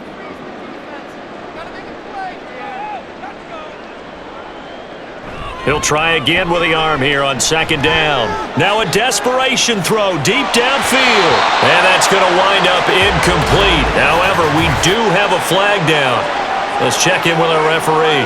He'll try again with the arm here on 2nd down. Now a desperation throw deep downfield. And that's going to wind up incomplete. However, we do have a flag down. Let's check in with our referee.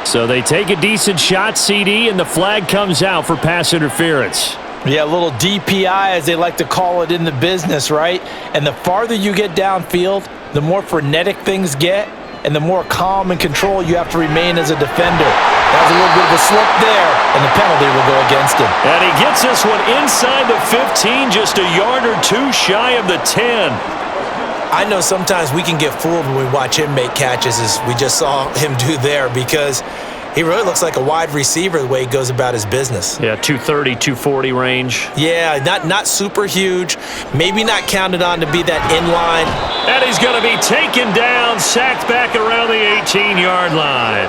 So they take a decent shot, CD, and the flag comes out for pass interference. Yeah, a little DPI, as they like to call it in the business, right? And the farther you get downfield, the more frenetic things get, and the more calm and control you have to remain as a defender. That was a little bit of a slip there, and the penalty will go against him. And he gets this one inside the 15, just a yard or 2 shy of the 10. I know sometimes we can get fooled when we watch him make catches, as we just saw him do there, because he really looks like a wide receiver the way he goes about his business. Yeah, 230, 240 range. Yeah, not super huge. Maybe not counted on to be that inline. And he's going to be taken down, sacked back around the 18-yard line.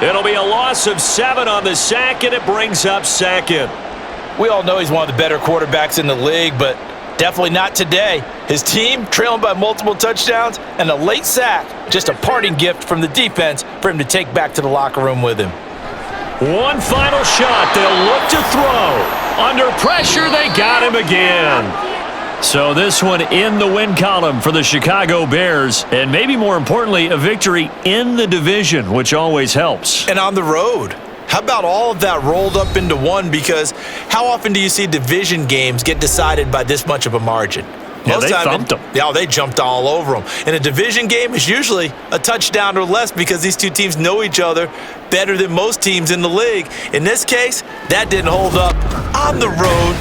It'll be a loss of 7 on the sack, and it brings up 2nd. We all know he's one of the better quarterbacks in the league, but definitely not today. His team trailing by multiple touchdowns and a late sack. Just a parting gift from the defense for him to take back to the locker room with him. One final shot. They'll look to throw. Under pressure, they got him again. So this one in the win column for the Chicago Bears. And maybe more importantly, a victory in the division, which always helps. And on the road. How about all of that rolled up into one? Because how often do you see division games get decided by this much of a margin? Yeah, they thumped them. Yeah, they jumped all over them. And a division game is usually a touchdown or less because these two teams know each other better than most teams in the league. In this case, that didn't hold up. On the road,